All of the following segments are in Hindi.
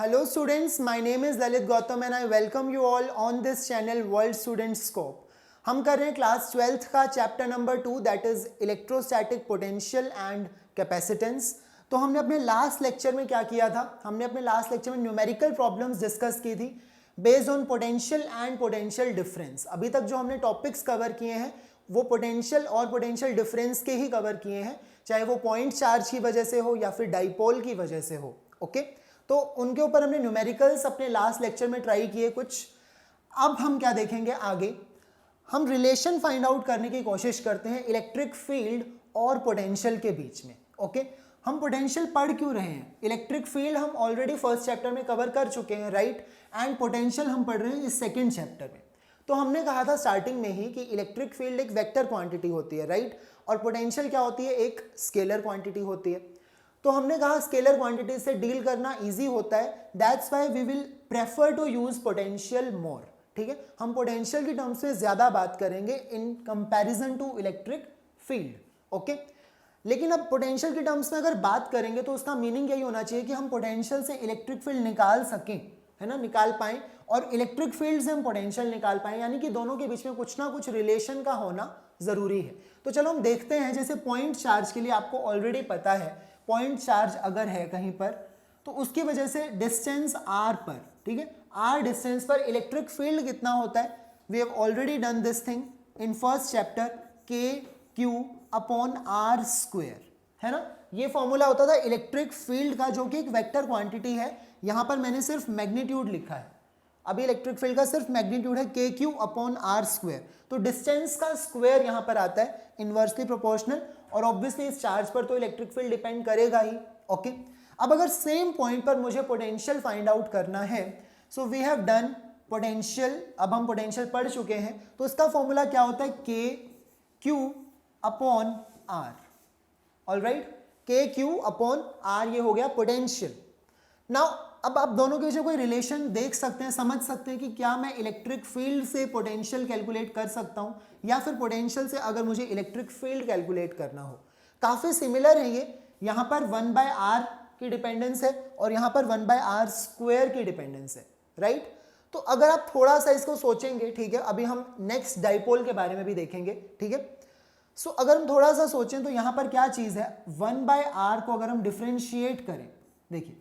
Hello students, my name is Lalit Gautam and I welcome you all on this channel World Student Scope. हम कर रहे हैं क्लास 12th का chapter number 2 that is electrostatic potential and capacitance. तो हमने अपने लास्ट लेक्चर में क्या किया था? हमने अपने लास्ट लेक्चर में न्यूमेरिकल प्रॉब्लम्स डिस्कस की थी based on potential and potential difference. अभी तक जो हमने टॉपिक्स कवर किए हैं वो पोटेंशियल और पोटेंशियल डिफरेंस के ही कवर किए हैं, चाहे वो पॉइंट चार्ज की वजह से हो या फिर डाइपोल की वजह से हो. ओके तो उनके ऊपर हमने न्यूमेरिकल्स अपने लास्ट लेक्चर में ट्राई किए कुछ. अब हम क्या देखेंगे आगे, हम रिलेशन फाइंड आउट करने की कोशिश करते हैं इलेक्ट्रिक फील्ड और पोटेंशियल के बीच में. ओके हम पोटेंशियल पढ़ क्यों रहे हैं? इलेक्ट्रिक फील्ड हम ऑलरेडी फर्स्ट चैप्टर में कवर कर चुके हैं, राइट, एंड पोटेंशियल हम पढ़ रहे हैं इस सेकेंड चैप्टर में. तो हमने कहा था स्टार्टिंग में ही कि इलेक्ट्रिक फील्ड एक वेक्टर क्वांटिटी होती है, राइट, और पोटेंशियल क्या होती है? एक स्केलर क्वांटिटी होती है. तो हमने कहा स्केलर क्वांटिटी से डील करना इजी होता है, that's why we will prefer to use potential more. ठीक है, हम पोटेंशियल की टर्म्स में ज्यादा बात करेंगे in comparison to electric field. Okay लेकिन अब पोटेंशियल की टर्म्स में अगर बात करेंगे तो उसका मीनिंग यही होना चाहिए कि हम पोटेंशियल से इलेक्ट्रिक फील्ड निकाल सकें, है ना, निकाल पाएं, और इलेक्ट्रिक फील्ड से हम पोटेंशियल निकाल पाएं, यानी कि दोनों के बीच में कुछ ना कुछ रिलेशन का होना जरूरी है. तो चलो हम देखते हैं. जैसे पॉइंट चार्ज के लिए आपको ऑलरेडी पता है, पॉइंट चार्ज अगर है कहीं पर तो उसकी वजह से डिस्टेंस r पर, ठीक है, r डिस्टेंस पर इलेक्ट्रिक फील्ड कितना होता है? We have already done this thing in first chapter, K Q upon R square, है ना. ये फॉर्मूला होता था इलेक्ट्रिक फील्ड का जो कि एक वेक्टर क्वांटिटी है. यहां पर मैंने सिर्फ मैग्नीट्यूड लिखा है, अभी इलेक्ट्रिक फील्ड का सिर्फ मैग्नीट्यूड है K Q upon R square. तो डिस्टेंस का स्क्वायर यहां पर आता है इनवर्सली प्रोपोर्शनल, और ऑब्वियसली इस चार्ज पर तो इलेक्ट्रिक फील्ड डिपेंड करेगा ही. ओके अब अगर सेम पॉइंट पर मुझे पोटेंशियल फाइंड आउट करना है, so we have done potential. अब हम पोटेंशियल पढ़ चुके हैं, तो इसका फॉर्मूला क्या होता है? K Q upon are. Alright, के क्यू अपॉन आर, ये हो गया पोटेंशियल. नाउ अब आप दोनों के बीच में कोई रिलेशन देख सकते हैं, समझ सकते हैं कि क्या मैं इलेक्ट्रिक फील्ड से पोटेंशियल कैलकुलेट कर सकता हूं या फिर पोटेंशियल से अगर मुझे इलेक्ट्रिक फील्ड कैलकुलेट करना हो. काफी सिमिलर है ये. यहां पर 1/r की डिपेंडेंस है और यहां पर 1/r स्क्वायर की डिपेंडेंस है, राइट. तो अगर आप थोड़ा सा इसको सोचेंगे, ठीक है, अभी हम नेक्स्ट डाइपोल के बारे में भी देखेंगे, ठीक है. सो अगर हम थोड़ा सा सोचें तो यहां पर क्या चीज है? 1/r को अगर हम डिफरेंशिएट करें, देखिए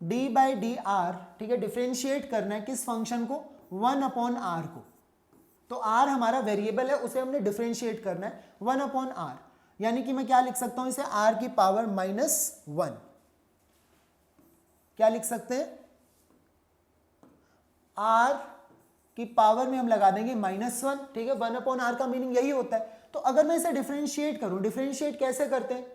d/dr, ठीक है, डिफरेंशिएट करना है किस फंक्शन को? 1/r को. तो r हमारा वेरिएबल है, उसे हमने डिफरेंशिएट करना है 1/r, यानी कि मैं क्या लिख सकता हूं इसे? r की पावर -1. क्या लिख सकते हैं? r की पावर में हम लगा देंगे -1, ठीक है. 1/r का मीनिंग यही होता है. तो अगर मैं इसे डिफरेंशिएट करूं, डिफरेंशिएट कैसे करते हैं?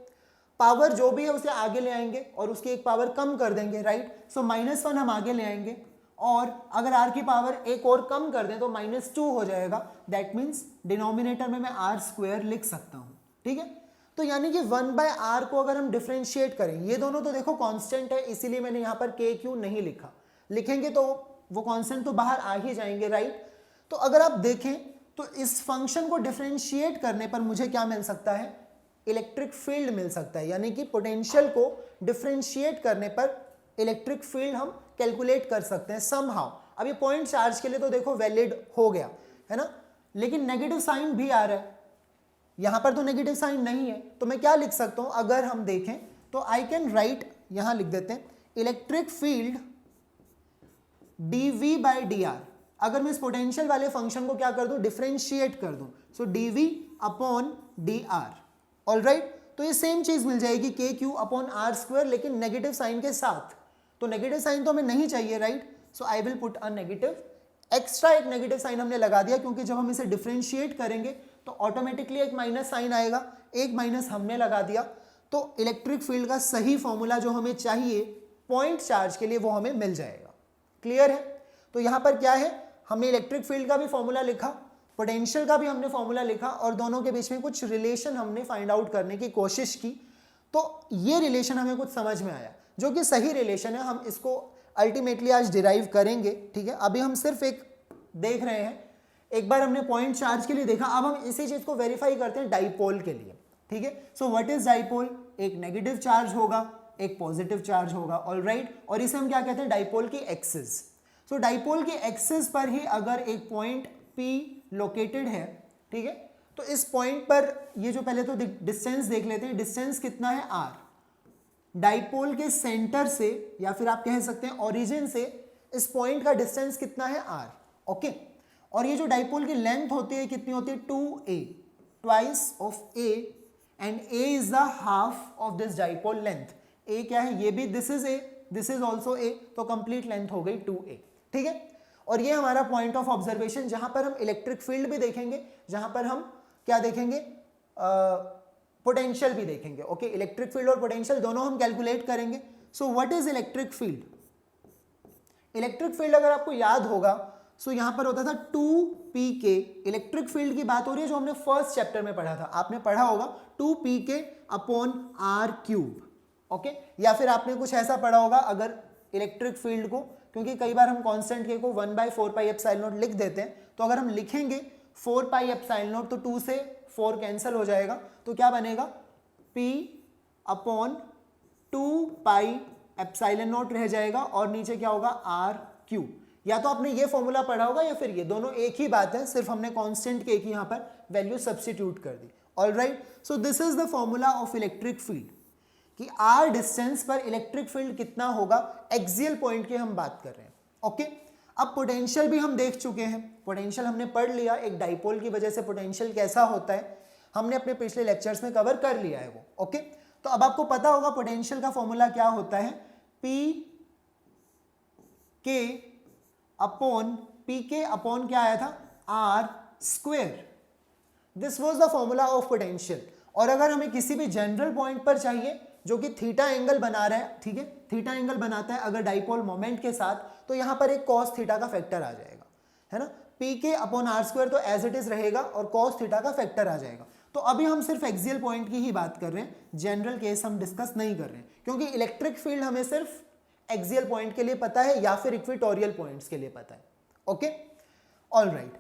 पावर जो भी है उसे आगे ले आएंगे और उसकी एक पावर कम कर देंगे, राइट. सो -1 हम आगे ले आएंगे, और अगर r की पावर एक और कम कर दें तो -2 हो जाएगा. दैट मीन्स डिनोमिनेटर में मैं r स्क्वायर लिख सकता हूं, ठीक है. तो यानी कि 1/r को अगर हम डिफरेंशिएट करें, ये दोनों तो देखो कांस्टेंट है, इसीलिए मैंने यहां पर के क्यू नहीं लिखा. लिखेंगे तो वो कांस्टेंट तो बाहर आ ही जाएंगे, राइट. तो अगर आप देखें तो इस फंक्शन को डिफरेंशिएट करने पर मुझे क्या मिल सकता है? इलेक्ट्रिक फील्ड मिल सकता है. यानी कि पोटेंशियल को डिफरेंशिएट करने पर इलेक्ट्रिक फील्ड हम कैलकुलेट कर सकते हैं समहाउ. अब ये पॉइंट चार्ज के लिए तो देखो वैलिड हो गया, है ना, लेकिन नेगेटिव साइन भी आ रहा है. यहां पर तो नेगेटिव साइन नहीं है, तो मैं क्या लिख सकता हूं? अगर हम देखें तो आई कैन राइट, यहां लिख देते हैं इलेक्ट्रिक फील्ड dv/dr. अगर मैं इस पोटेंशियल वाले फंक्शन को क्या कर दूं? डिफरेंशिएट कर दूं. सो dv/dr. ऑलराइट, तो ये सेम चीज मिल जाएगी के क्यू अपॉन आर स्क्वायर, लेकिन नेगेटिव साइन के साथ. तो नेगेटिव साइन तो हमें नहीं चाहिए, right. So I will put a negative. Extra एक नेगेटिव साइन हमने लगा दिया क्योंकि जब हम इसे डिफरेंशिएट करेंगे तो ऑटोमेटिकली एक माइनस साइन आएगा, एक माइनस हमने लगा दिया. तो इलेक्ट्रिक फील्ड का सही फॉर्मूला जो हमें चाहिए पॉइंट चार्ज के लिए वो हमें मिल जाएगा. क्लियर है? तो यहां पर क्या है, हमने इलेक्ट्रिक फील्ड का भी फॉर्मूला लिखा, पोटेंशियल का भी हमने फॉर्मूला लिखा, और दोनों के बीच में कुछ रिलेशन हमने फाइंड आउट करने की कोशिश की. तो ये रिलेशन हमें कुछ समझ में आया जो कि सही रिलेशन है. हम इसको अल्टीमेटली आज डिराइव करेंगे, ठीक है. अभी हम सिर्फ एक देख रहे हैं, एक बार हमने पॉइंट चार्ज के लिए देखा, अब हम इसी चीज को वेरीफाई करते हैं डाइपोल के लिए, ठीक है. So what is dipole? एक नेगेटिव चार्ज होगा एक पॉजिटिव चार्ज होगा, ऑलराइट। और इसे हम क्या कहते हैं, डाइपोल की एक्सिस। सो डाइपोल की एक्सिस पर ही अगर एक पॉइंट P लोकेटेड है, ठीक है, तो इस पॉइंट पर ये जो पहले तो डिस्टेंस देख लेते हैं, डिस्टेंस कितना है r, डाइपोल के सेंटर से या फिर आप कह सकते हैं ओरिजिन से इस पॉइंट का डिस्टेंस कितना है r, ओके। और ये जो डाइपोल की लेंथ होती है कितनी होती है, 2a, twice of a, and a is the half of this dipole length. a क्या है, ये भी this is a, this is also a, तो कंप्लीट लेंथ हो गई 2a, ठीक है। और ये हमारा पॉइंट ऑफ ऑब्जर्वेशन, जहां पर हम इलेक्ट्रिक फील्ड भी देखेंगे, जहां पर हम क्या देखेंगे, पोटेंशियल भी देखेंगे, ओके। इलेक्ट्रिक फील्ड और पोटेंशियल दोनों हम कैलकुलेट करेंगे। So what is electric field? Electric field अगर आपको याद होगा, सो यहां पर होता था 2pk, इलेक्ट्रिक फील्ड की बात हो रही है जो हमने फर्स्ट चैप्टर में पढ़ा था, आपने पढ़ा होगा 2pk upon r cube, okay. या फिर आपने कुछ ऐसा पढ़ा होगा अगर इलेक्ट्रिक फील्ड को, क्योंकि कई बार हम कांस्टेंट k को 1/4 पाई एप्सिलॉन नॉट लिख देते हैं, तो अगर हम लिखेंगे 4 पाई एप्सिलॉन नॉट तो 2 से 4 कैंसिल हो जाएगा, तो क्या बनेगा, p upon 2 pi epsilon not रह जाएगा और नीचे क्या होगा, r क्यूब। या तो आपने ये फॉर्मूला पढ़ा होगा या फिर ये, दोनों एक ही बात है, सिर्फ हमने कांस्टेंट k की यहां पर वैल्यू सब्स्टिट्यूट कर दी, alright. So this is the formula of electric field कि r डिस्टेंस पर इलेक्ट्रिक फील्ड कितना होगा, एक्सियल पॉइंट की हम बात कर रहे हैं, ओके। अब पोटेंशियल भी हम देख चुके हैं, पोटेंशियल हमने पढ़ लिया, एक डाइपोल की वजह से पोटेंशियल कैसा होता है हमने अपने पिछले लेक्चर्स में कवर कर लिया है वो, ओके। तो अब आपको पता होगा पोटेंशियल का फॉर्मूला क्या होता है, पी के अपॉन क्या आया था, r square. This was the formula of potential. और अगर हमें किसी भी जनरल पॉइंट पर चाहिए जो कि थीटा एंगल बना रहा है, ठीक है, थीटा एंगल बनाता है अगर डाइपोल मोमेंट के साथ, तो यहां पर एक cos थीटा का फैक्टर आ जाएगा, है ना। pk अपॉन r स्क्वायर तो एज इट इज रहेगा और cos थीटा का फैक्टर आ जाएगा। तो अभी हम सिर्फ एक्सियल पॉइंट की ही बात कर रहे हैं, जनरल केस हम डिस्कस नहीं कर रहे हैं, क्योंकि इलेक्ट्रिक फील्ड हमें सिर्फ एक्सियल पॉइंट के लिए पता है या फिर इक्वेटोरियल पॉइंट्स के लिए पता है, okay, alright.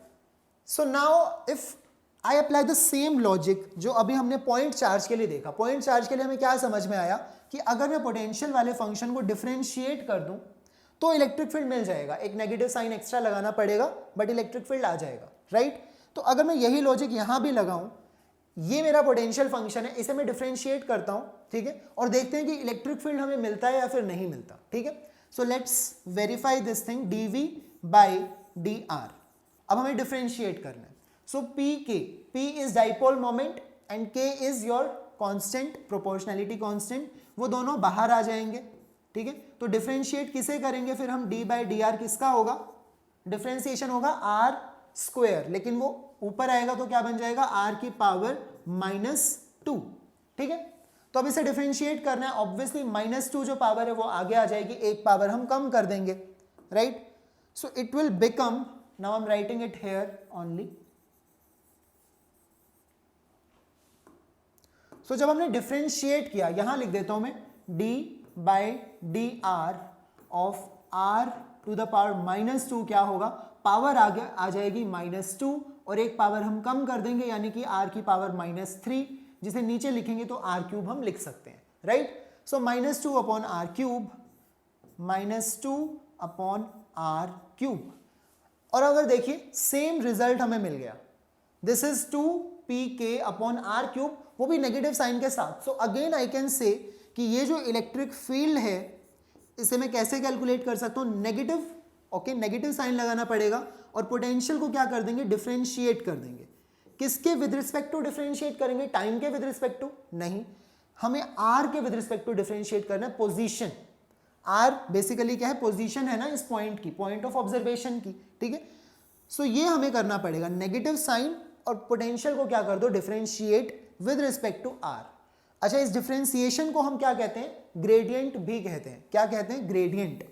So now if I apply the same logic जो अभी हमने पॉइंट चार्ज के लिए देखा, पॉइंट चार्ज के लिए हमें क्या समझ में आया कि अगर मैं पोटेंशियल वाले फंक्शन को डिफरेंशिएट कर दूं तो इलेक्ट्रिक फील्ड मिल जाएगा, एक नेगेटिव साइन एक्स्ट्रा लगाना पड़ेगा बट इलेक्ट्रिक फील्ड आ जाएगा, राइट। तो अगर मैं यही लॉजिक यहां भी लगाऊं, ये मेरा पोटेंशियल फंक्शन है, इसे मैं डिफरेंशिएट करता हूं, ठीक है, और देखते हैं कि इलेक्ट्रिक फील्ड हमें मिलता है या फिर नहीं मिलता, ठीक है। So let's verify this thing, dv by dr। अब हमें डिफरेंशिएट करना है। सो p is dipole moment and k is your constant, proportionality constant, वो दोनों बाहर आ जाएंगे, ठीक है। तो डिफरेंशिएट किसे करेंगे फिर हम, d बाई डी आर किसका होगा, डिफरेंशिएशन होगा r स्क्वायर, लेकिन वो ऊपर आएगा तो क्या बन जाएगा, r की पावर -2, ठीक है। तो अब इसे डिफरेंशिएट करना है, ऑब्वियसली -2 जो पावर है वो आगे आ जाएगी, एक पावर हम कम कर देंगे, right. So it will become, now I am writing it here only. So जब हमने डिफरेंशिएट किया, यहां लिख देता हूं मैं d by D R of r to the power -2 क्या होगा, पावर आगे आ जाएगी -2 और एक पावर हम कम कर देंगे यानी कि r की पावर -3, जिसे नीचे लिखेंगे तो r क्यूब हम लिख सकते हैं, राइट। सो -2 upon r cube, -2 upon r cube. और अगर देखिए सेम रिजल्ट हमें मिल गया, this is 2pk upon r cube, वो भी नेगेटिव साइन के साथ। So again I can say कि ये जो इलेक्ट्रिक फील्ड है इसे मैं कैसे कैलकुलेट कर सकता हूं, नेगेटिव, ओके, नेगेटिव साइन लगाना पड़ेगा और पोटेंशियल को क्या कर देंगे, डिफरेंशिएट कर देंगे। किसके विद रिस्पेक्ट टू डिफरेंशिएट करेंगे, टाइम के विद रिस्पेक्ट टू नहीं, हमें आर के विद रिस्पेक्ट टू डिफरेंशिएट करना है, पोजीशन। आर बेसिकली क्या है, पोजीशन है ना इस पॉइंट की, पॉइंट ऑफ ऑब्जर्वेशन की, ठीक है। सो ये हमें करना पड़ेगा, नेगेटिव साइन और पोटेंशियल को क्या कर दो, differentiate with respect to R. अच्छा, इस डिफरेंशिएशन को हम क्या कहते हैं, ग्रेडियंट भी कहते हैं। क्या कहते हैं, ग्रेडियंट।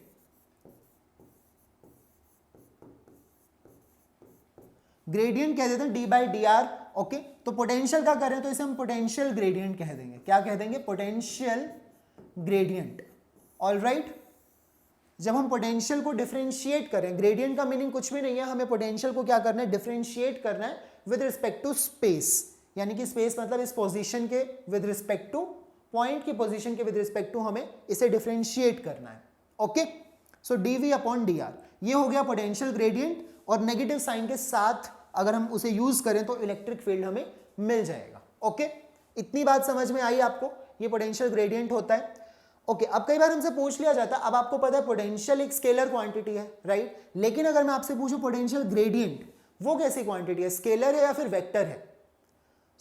ग्रेडियंट कह देते हैं D by D are, okay. तो पोटेंशियल का करें तो इसे हम पोटेंशियल ग्रेडियंट कह देंगे। क्या कह देंगे, पोटेंशियल ग्रेडियंट, ऑलराइट। जब हम पोटेंशियल को डिफरेंशिएट करें, ग्रेडियंट का मीनिंग कुछ भी नहीं है, हमें पोटेंशियल को क्या करना है, डिफरेंशिएट करना है विद रिस्पेक्ट टू स्पेस, यानी कि स्पेस मतलब इस पोजीशन के विद रिस्पेक्ट टू पॉइंट की पोजीशन के विद रिस्पेक्ट टू हमें इसे डिफरेंशिएट करना है। ओके, सो dv अपॉन dr ये हो गया पोटेंशियल ग्रेडियंट, और नेगेटिव साइन के साथ अगर हम उसे यूज करें तो इलेक्ट्रिक फील्ड हमें मिल जाएगा। ओके, इतनी बात समझ में आई आपको, ये पोटेंशियल ग्रेडियंट होता है। ओके, अब कई बार हमसे पूछ लिया जाता है, अब आपको पता है पोटेंशियल एक स्केलर क्वांटिटी है, राइट, लेकिन अगर मैं आपसे पूछूं पोटेंशियल ग्रेडियंट वो कैसी क्वांटिटी है, स्केलर है या फिर वेक्टर है?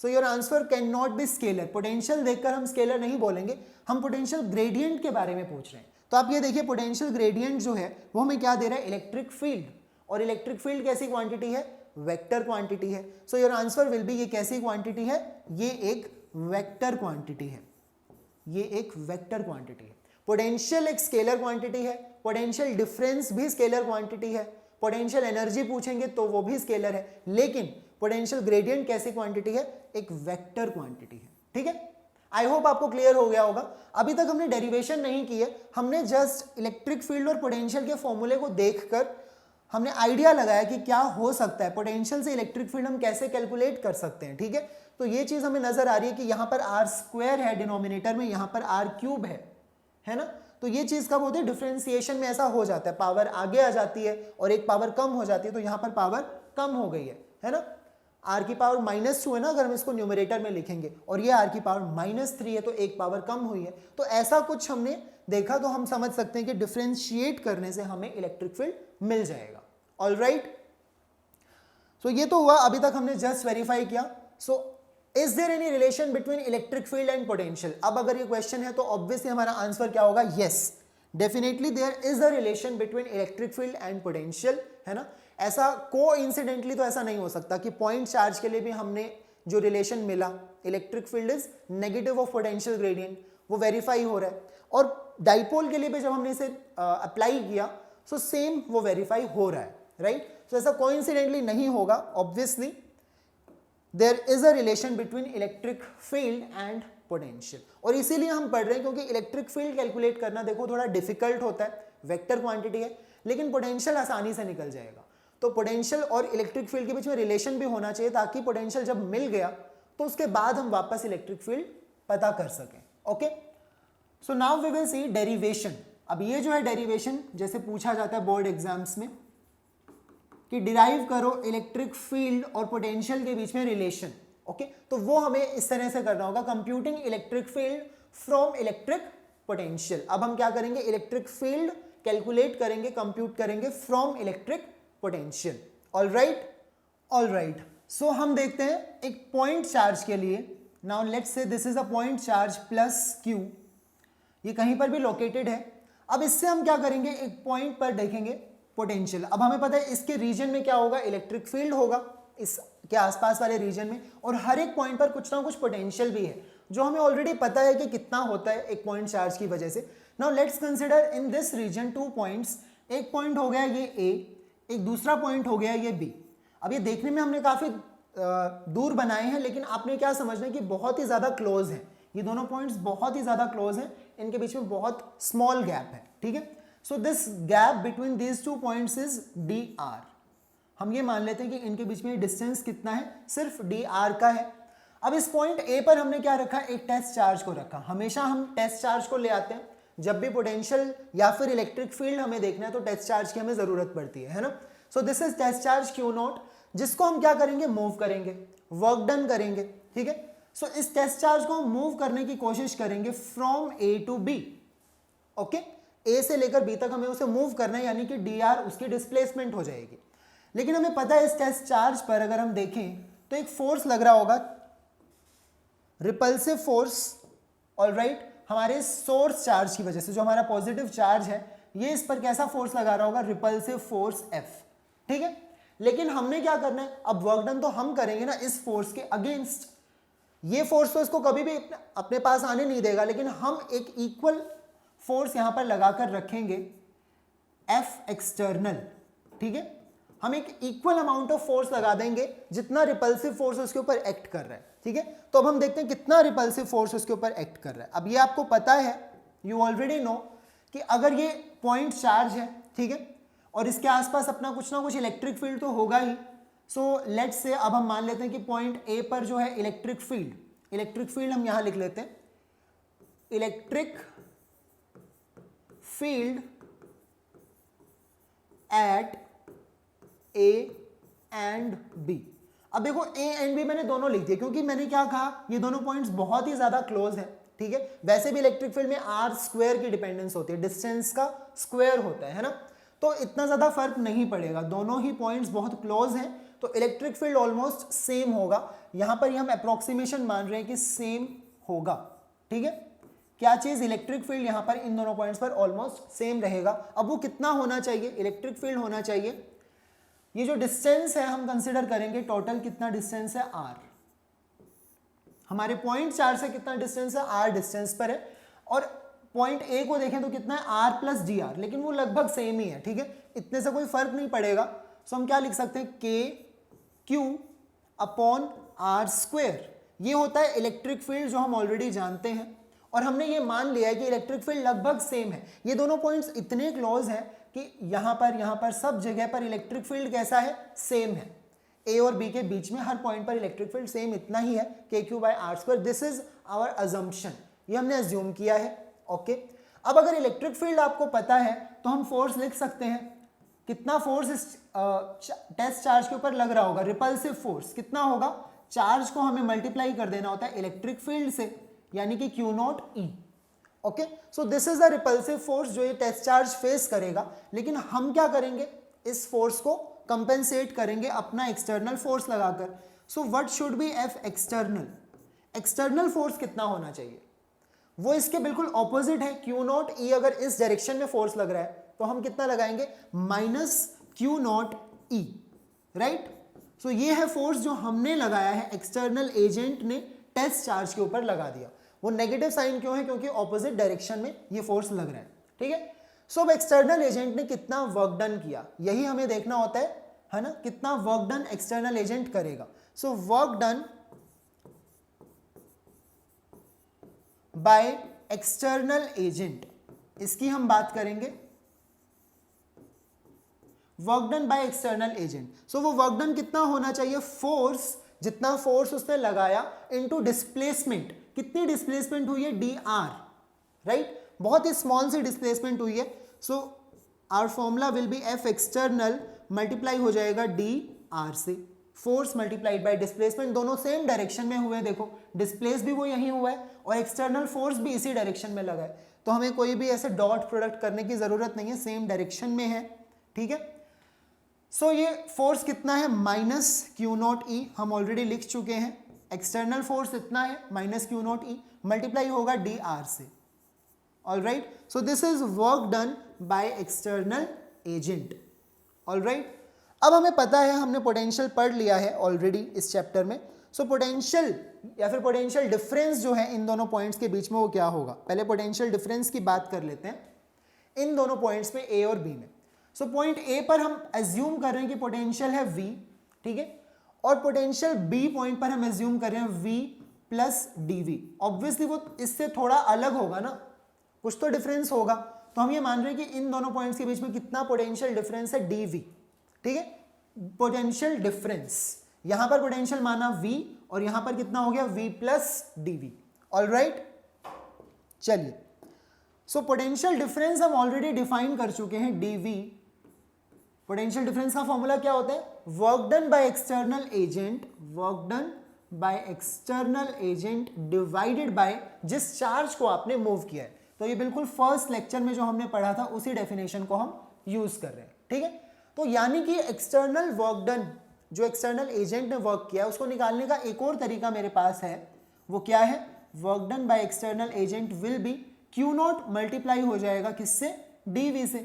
So your answer can not be scalar. Potential देखकर हम स्केलर नहीं बोलेंगे, हम पोटेंशियल ग्रेडियंट के बारे में पूछ रहे हैं। तो आप ये देखिए पोटेंशियल ग्रेडियंट जो है वो हमें क्या दे रहा है, इलेक्ट्रिक फील्ड, और इलेक्ट्रिक फील्ड कैसी क्वांटिटी है, वेक्टर क्वांटिटी है। So your answer will be, ये कैसी क्वांटिटी है, ये एक वेक्टर क्वांटिटी है, ये एक वेक्टर क्वांटिटी है। पोटेंशियल एक स्केलर क्वांटिटी है, पोटेंशियल डिफरेंस भी स्केलर क्वांटिटी है, पोटेंशियल एनर्जी पूछेंगे तो वो भी स्केलर है, लेकिन पोटेंशियल ग्रेडियंट कैसी क्वांटिटी है, एक वेक्टर क्वांटिटी है। ठीक है, आई होप आपको क्लियर हो गया होगा। अभी तक हमने डेरिवेशन नहीं की है, हमने जस्ट इलेक्ट्रिक फील्ड और पोटेंशियल के फॉर्मूले को देखकर हमने आइडिया लगाया कि क्या हो सकता है, पोटेंशियल से इलेक्ट्रिक फील्ड हम कैसे कैलकुलेट कर सकते हैं। ठीक है, तो ये चीज हमें नजर आ रही है कि यहाँ पर आर स्क्वायर है डिनोमिनेटर में, यहाँ पर आर क्यूब है ना, तो ये चीज कब होती है, डिफरेंशिएशन में ऐसा हो जाता है, पावर आगे आ जाती है और एक पावर कम हो जाती है, तो यहाँ पर पावर कम हो गई है ना, आर की पावर -2 है ना अगर हम इसको न्यूमरेटर में लिखेंगे, और ये आर की पावर -3 है, तो एक पावर कम हुई है। तो ऐसा कुछ हमने देखा, तो हम समझ सकते हैं कि डिफरेंशिएट करने से हमें इलेक्ट्रिक फील्ड मिल जाएगा। ऑलराइट, सो ये तो हुआ, अभी तक हमने जस्ट वेरीफाई किया। So is there any relation between electric field and potential? अब अगर ये क्वेश्चन है तो ऑब्वियसली हमारा आंसर क्या होगा, yes, definitely there is a relation between electric field and potential, है ना। ऐसा कोइंसिडेंटली तो ऐसा नहीं हो सकता कि पॉइंट चार्ज के लिए भी हमने जो रिलेशन मिला, electric field is negative of potential gradient, वो वेरीफाई हो रहा है, और डाइपोल के लिए भी जब हमने इसे अप्लाई किया सो सेम वो वेरीफाई हो रहा है, राइट। तो ऐसा कोइंसिडेंटली नहीं होगा, obviously there is a relation between electric field and potential, और इसीलिए हम पढ़ रहे हैं क्योंकि इलेक्ट्रिक फील्ड कैलकुलेट करना देखो थोड़ा डिफिकल्ट होता है, वेक्टर क्वांटिटी है, लेकिन पोटेंशियल आसानी से निकल जाएगा। तो पोटेंशियल और इलेक्ट्रिक फील्ड के बीच में रिलेशन भी होना चाहिए, ताकि पोटेंशियल जब मिल गया तो उसके बाद हम वापस इलेक्ट्रिक फील्ड पता कर सकें। Okay, so now we will see derivation. अब ये जो है डेरिवेशन, जैसे पूछा जाता है बोर्ड एग्जाम्स में कि डिराइव करो इलेक्ट्रिक फील्ड और पोटेंशियल के बीच में रिलेशन। ओके, तो वो हमें इस तरह से करना होगा, computing electric field from electric potential. अब हम क्या करेंगे, इलेक्ट्रिक फील्ड कैलकुलेट करेंगे, कंप्यूट करेंगे फ्रॉम इलेक्ट्रिक पोटेंशियल। ऑलराइट, सो हम देखते हैं एक पॉइंट चार्ज के लिए। Now let's say this is a point charge plus Q, ये कहीं पर भी लोकेटेड है। अब इससे हम क्या करेंगे, एक पॉइंट पर देखेंगे पोटेंशियल। अब हमें पता है इसके रीजन में क्या होगा, इलेक्ट्रिक फील्ड होगा इसके आसपास वाले रीजन में, और हर एक पॉइंट पर कुछ ना कुछ पोटेंशियल भी है, जो हमें ऑलरेडी पता है कि कितना होता है एक पॉइंट चार्ज की वजह से। Now let's consider in this region 2 points, एक पॉइंट हो गया ये ए, एक दूसरा पॉइंट हो गया ये बी। अब ये देखने में हमने काफी दूर बनाए हैं, लेकिन आपने क्या समझना है कि बहुत ही ज्यादा क्लोज है, ये दोनों पॉइंट्स बहुत ही ज्यादा क्लोज हैं, इनके बीच में बहुत स्मॉल गैप है। ठीक है, so this gap between these 2 points is D R. हम ये मान लेते हैं कि इनके बीच में डिस्टेंस कितना है, सिर्फ डी आर का है। अब इस पॉइंट ए पर हमने क्या रखा, एक टेस्ट चार्ज को रखा। हमेशा हम टेस्ट चार्ज को ले आते हैं जब भी पोटेंशियल या फिर इलेक्ट्रिक फील्ड हमें देखना है, तो टेस्ट चार्ज की हमें जरूरत पड़ती है ना। So this is test charge Q naught, जिसको हम क्या करेंगे, मूव करेंगे, वर्क डन करेंगे। ठीक है, सो इस टेस्ट चार्ज को हम मूव करने की कोशिश करेंगे from A to B. Okay, A से लेकर बी तक हमें उसे मूव करना है, यानी कि डी आर उसकी डिस्प्लेसमेंट हो जाएगी। लेकिन हमें पता है इस टेस्ट चार्ज पर अगर हम देखें तो एक फोर्स लग रहा होगा, रिपल्सिव फोर्स। ऑलराइट, हमारे सोर्स चार्ज की वजह से जो हमारा पॉजिटिव चार्ज है, ये इस पर कैसा फोर्स लगा रहा होगा, रिपल्सिव फोर्स एफ। ठीक है, लेकिन हमने क्या करना है, अब वर्क डन तो हम करेंगे ना इस फोर्स के अगेंस्ट। ये फोर्स तो इसको कभी भी अपने पास आने नहीं देगा, लेकिन हम एक इक्वल फोर्स यहां पर लगाकर रखेंगे, एफ एक्सटर्नल। ठीक है, हम एक इक्वल अमाउंट ऑफ फोर्स लगा देंगे जितना रिपल्सिव फोर्स उसके ऊपर एक्ट कर रहा है। ठीक है, तो अब हम देखते हैं कितना रिपल्सिव फोर्स उसके ऊपर एक्ट कर रहा है। अब ये आपको पता है, यू ऑलरेडी नो कि अगर ये पॉइंट चार्ज है, ठीक है, और इसके आसपास अपना कुछ ना कुछ इलेक्ट्रिक फील्ड तो होगा ही। सो लेट्स से अब हम मान लेते हैं कि पॉइंट ए पर जो है इलेक्ट्रिक फील्ड हम यहां लिख लेते हैं electric field at A and B. अब देखो ए एंड बी मैंने दोनों लिख दिए, क्योंकि मैंने क्या कहा, ये दोनों पॉइंट्स बहुत ही ज्यादा क्लोज है, ठीक है। वैसे भी इलेक्ट्रिक फील्ड में आर स्क्वायर की डिपेंडेंस होती है, डिस्टेंस का स्क्वायर होता है ना, तो इतना ज्यादा फर्क नहीं पड़ेगा, दोनों ही पॉइंट्स बहुत क्लोज हैं, तो इलेक्ट्रिक फील्ड ऑलमोस्ट सेम होगा। यहां पर हम अप्रोक्सीमेशन मान रहे हैं कि सेम होगा, ठीक है। क्या चीज, इलेक्ट्रिक फील्ड यहां पर इन दोनों पॉइंट्स पर ऑलमोस्ट सेम रहेगा। अब वो कितना होना चाहिए, इलेक्ट्रिक फील्ड होना चाहिए, ये जो डिस्टेंस है हम कंसीडर करेंगे टोटल कितना डिस्टेंस है, आर। हमारे पॉइंट चार्ज से कितना डिस्टेंस है, आर डिस्टेंस पर है, और पॉइंट ए को देखें तो कितना है, आर प्लस डी आर, लेकिन वो लगभग सेम ही है, ठीक है, इतने से कोई फर्क नहीं पड़ेगा। सो हम क्या लिख सकते हैं, के क्यू अपॉन आर स्क्वायर, ये होता है इलेक्ट्रिक फील्ड जो हम ऑलरेडी जानते हैं, और हमने ये मान लिया है कि इलेक्ट्रिक फील्ड लगभग सेम है। ये दोनों पॉइंट्स इतने क्लोज हैं कि यहां पर सब जगह पर इलेक्ट्रिक फील्ड कैसा है, सेम है। ए और बी के बीच में हर पॉइंट पर इलेक्ट्रिक फील्ड सेम इतना ही है, K Q by R square. This is our assumption, ये हमने अज्यूम किया है, ओके। अब अगर इलेक्ट्रिक फील्ड आपको पता है तो हम फोर्स लिख सकते हैं, कितना फोर्स इस टेस्ट चार्ज के ऊपर लग रहा होगा, रिपल्सिव फोर्स कितना होगा, चार्ज को हमें मल्टीप्लाई कर देना होता है इलेक्ट्रिक फील्ड से, यानी कि Q naught E, okay. So this is the repulsive force जो ये टेस्ट चार्ज फेस करेगा, लेकिन हम क्या करेंगे, इस फोर्स को कंपेंसेट करेंगे अपना एक्सटर्नल फोर्स लगाकर। So what should be F external, external force कितना होना चाहिए, वो इसके बिल्कुल ऑपोजिट है, क्यू नॉट ई। अगर इस डायरेक्शन में फोर्स लग रहा है तो हम कितना लगाएंगे, minus Q naught E, right. So ये है फोर्स जो हमने लगाया है, एक्सटर्नल एजेंट ने टेस्ट चार्ज के ऊपर लगा दिया। वो नेगेटिव साइन क्यों है, क्योंकि ऑपोजिट डायरेक्शन में ये फोर्स लग रहा है, ठीक है। सो अब एक्सटर्नल एजेंट ने कितना वर्क डन किया, यही हमें देखना होता है ना, कितना वर्क डन एक्सटर्नल एजेंट करेगा। So work done by external agent, इसकी हम बात करेंगे, work done by external agent. So वो वर्क डन कितना होना चाहिए, फोर्स, जितना फोर्स उसने लगाया इनटू डिस्प्लेसमेंट, कितनी डिस्प्लेसमेंट हुई है, डी आर, राइट, बहुत ही स्मॉल सी डिस्प्लेसमेंट हुई है। So our formula will be F external multiply हो जाएगा डी आर से, फोर्स मल्टीप्लाइड बाय डिस्प्लेसमेंट, दोनों सेम डायरेक्शन में हुए, देखो डिस्प्लेस भी वो यही हुआ है और एक्सटर्नल फोर्स भी इसी डायरेक्शन में लगा है, तो हमें कोई भी ऐसे डॉट प्रोडक्ट करने की जरूरत नहीं है, सेम डायरेक्शन में है, ठीक है। सो ये फोर्स कितना है, माइनस क्यू नॉट ई, हम ऑलरेडी लिख चुके हैं, एक्सटर्नल फोर्स इतना है माइनस क्यू नॉट ई, मल्टीप्लाई होगा डी आर से, alright. So this is work done by external agent, alright. अब हमें पता है, हमने पोटेंशियल पढ़ लिया है ऑलरेडी इस चैप्टर में। सो पोटेंशियल या फिर पोटेंशियल डिफरेंस जो है इन दोनों पॉइंट्स के बीच में वो क्या होगा, पहले पोटेंशियल डिफरेंस की बात कर लेते हैं इन दोनों पॉइंट्स में, ए और बी में। सो पॉइंट ए पर हम एज्यूम कर रहे हैं कि पोटेंशियल है V, ठीक है, और पोटेंशियल बी पॉइंट पर हम एज्यूम कर रहे हैं V प्लस dV। ऑब्वियसली वो इससे थोड़ा अलग होगा ना, कुछ तो डिफरेंस होगा, तो हम ये मान रहे हैं कि इन दोनों पॉइंट्स के बीच में कितना पोटेंशियल डिफरेंस है, dV, ठीक है। पोटेंशियल डिफरेंस, यहां पर पोटेंशियल माना V और यहां पर कितना हो गया, V प्लस dV, ऑलराइट। चलिए, सो पोटेंशियल डिफरेंस हम ऑलरेडी डिफाइन कर चुके हैं, dV। पोटेंशियल डिफरेंस का फॉर्मूला क्या होता है, work done by external agent, work done by external agent divided by जिस चार्ज को आपने मूव किया है। तो ये बिल्कुल फर्स्ट लेक्चर में जो हमने पढ़ा था उसी डेफिनेशन को हम यूज कर रहे हैं, ठीक है। तो यानी कि एक्सटर्नल वर्क डन, जो एक्सटर्नल एजेंट ने वर्क किया है, उसको निकालने का एक और तरीका मेरे पास है, वो क्या है, work done by external agent will be Q not multiply हो जाएगा किससे, dV से,